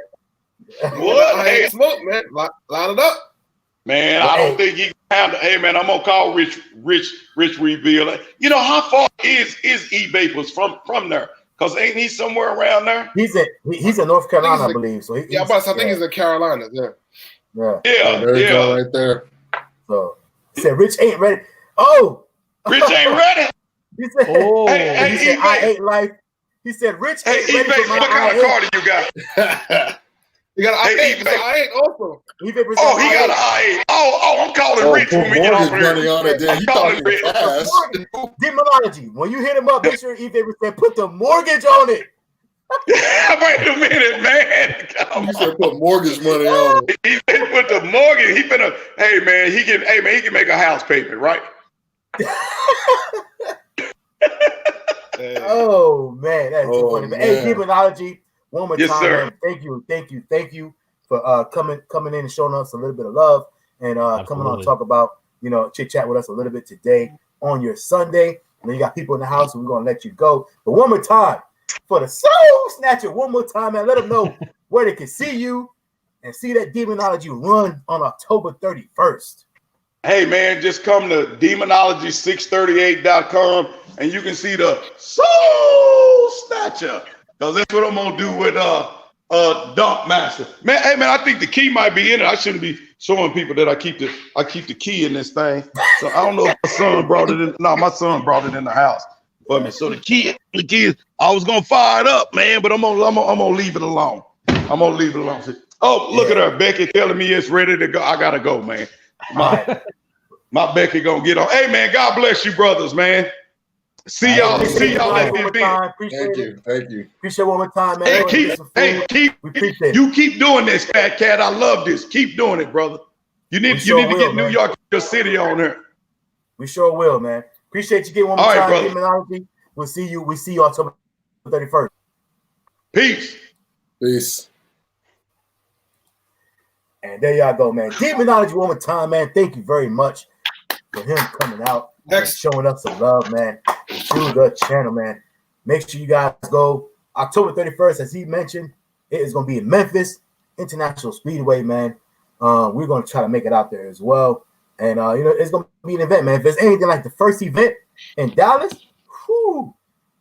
Speaker 5: What?
Speaker 3: I smoke, man. Line it up.
Speaker 5: Man, I don't think he can handle. Hey, man, I'm gonna call Rich Reveal. How far is E-Vapors from there? Cause ain't he somewhere around there?
Speaker 1: He's in North Carolina, I believe. So I
Speaker 3: think he's in Carolina.
Speaker 1: Yeah.
Speaker 4: There you go, right there.
Speaker 1: So he said, "Rich ain't ready." Oh,
Speaker 5: Rich ain't ready.
Speaker 1: He said, he said, "I ain't life." He said, "Rich ain't ready for my
Speaker 5: what kind of car do you got?"
Speaker 3: You got an i8. I8 also.
Speaker 5: He got an i8. I'm calling Rich when we get off here.
Speaker 4: I'm calling Rich.
Speaker 1: Demonology. When you hit him up, make sure E-Vapor said put the mortgage on it.
Speaker 5: Wait a minute, man.
Speaker 4: You said put mortgage money on it.
Speaker 5: He said put the mortgage. He finna. Hey man, he can make a house payment, right?
Speaker 1: Oh man, that's too funny. But hey, Demonology. One more time,
Speaker 5: sir.
Speaker 1: Man. Thank you for coming in and showing us a little bit of love and coming on and talk about, chit chat with us a little bit today on your Sunday. And then you got people in the house, and we're gonna let you go. But one more time for the Soul Snatcher, one more time, man. Let them know where they can see you and see that Demonology run on October 31st.
Speaker 5: Hey man, just come to demonology638.com and you can see the Soul Snatcher. Because that's what I'm gonna do with Dunk Master. Man, hey man, I think the key might be in it. I shouldn't be showing people that I keep the key in this thing. So I don't know if my son brought it in. No, my son brought it in the house for me. So the key is, I was gonna fire it up, man, but I'm gonna leave it alone. I'm gonna leave it alone. Oh, look at her, Becky telling me it's ready to go. I gotta go, man. My Becky gonna get on. Hey man, God bless you, brothers, man. See y'all at the event.
Speaker 4: Thank you.
Speaker 1: Appreciate one more time, man.
Speaker 5: You keep doing this, FaTKaT. I love this. Keep doing it, brother. You need to get New York, your city on here.
Speaker 1: We sure will, man. Appreciate you getting one more time, Demonology. We'll see you. We see you October 31st.
Speaker 4: Peace. And
Speaker 1: there y'all go, man. Demonology one more time, man. Thank you very much for him coming out and showing us some love, man. To the channel, man. Make sure you guys go October 31st, as he mentioned. It is going to be in Memphis International Speedway, man. We're going to try to make it out there as well. And, it's going to be an event, man. If there's anything like the first event in Dallas,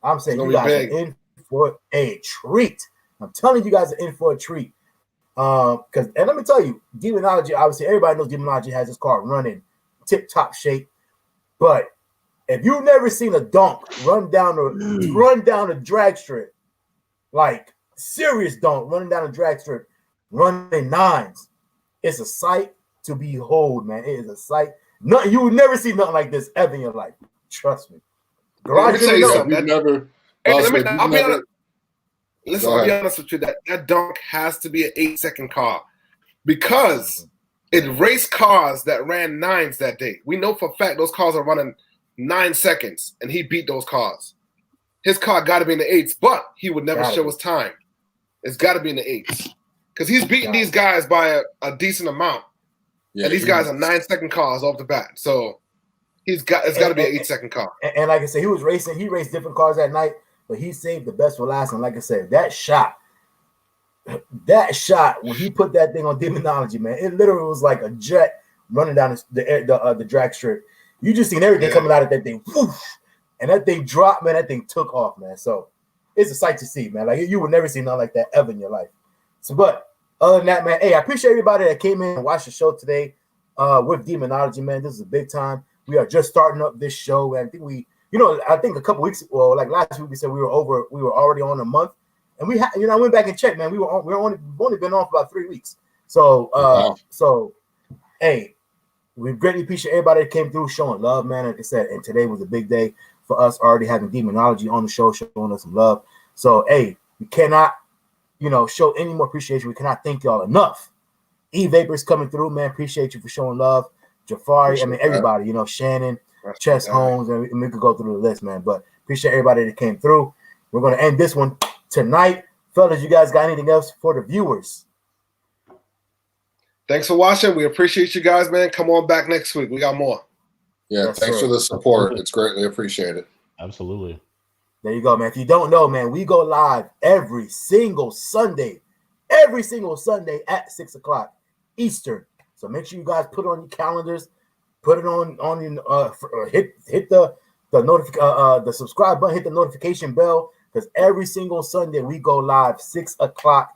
Speaker 1: I'm saying you guys are in for a treat. I'm telling you guys are in for a treat. And let me tell you, Demonology, obviously, everybody knows Demonology has his car running tip-top shape. But if you've never seen a dunk run down a drag strip, like serious dunk running down a drag strip, running nines, it's a sight to behold, man. It is a sight. You would never see nothing like this ever in your life. Trust me.
Speaker 3: I'll be honest with you. That dunk has to be an 8-second car because it raced cars that ran nines that day. We know for a fact those cars are running 9 seconds, and he beat those cars. His car got to be in the 8s, but he would never show his time. It's got to be in the 8s because he's beating these guys by a decent amount. Yeah, and these guys are 9-second cars off the bat. So it's got to be an 8-second car.
Speaker 1: And like I said, he raced different cars that night, but he saved the best for last. And like I said, that shot, when he put that thing on Demonology, man, it literally was like a jet running down the drag strip. You just seen everything coming out of that thing. Woof, and that thing dropped, man. That thing took off, man. So it's a sight to see, man. Like you would never see nothing like that ever in your life. So, but other than that, man, hey, I appreciate everybody that came in and watched the show today with Demonology, man. This is a big time. We are just starting up this show, and I think I think a couple weeks, like last week, we said we were already on a month, and I went back and checked, man. We've only been on for about 3 weeks. So, hey, we greatly appreciate everybody that came through showing love, man. Like I said, and today was a big day for us already having Demonology on the show, showing us some love. So, hey, we cannot, show any more appreciation. We cannot thank y'all enough. E-Vapor's coming through, man. Appreciate you for showing love. Jafari, everybody, Shannon, Chess Holmes, and we could go through the list, man. But appreciate everybody that came through. We're going to end this one tonight. Fellas, you guys got anything else for the viewers?
Speaker 3: Thanks for watching. We appreciate you guys, man. Come on back next week. We got more.
Speaker 4: Yeah, thanks for the support. It's greatly appreciated.
Speaker 2: Absolutely.
Speaker 1: There you go, man. If you don't know, man, we go live every single Sunday at 6 o'clock Eastern. So make sure you guys put it on your calendars, put it on your hit the subscribe button, hit the notification bell, because every single Sunday we go live 6 o'clock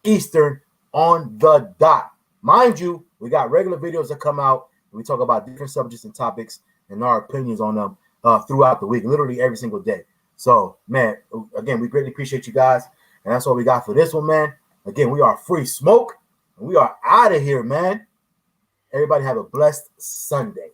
Speaker 1: Eastern on the dot. Mind you, we got regular videos that come out. We talk about different subjects and topics and our opinions on them throughout the week, literally every single day. So, man, again, we greatly appreciate you guys, and that's all we got for this one, man. Again, we are Free Smoke, and we are out of here, man. Everybody have a blessed Sunday.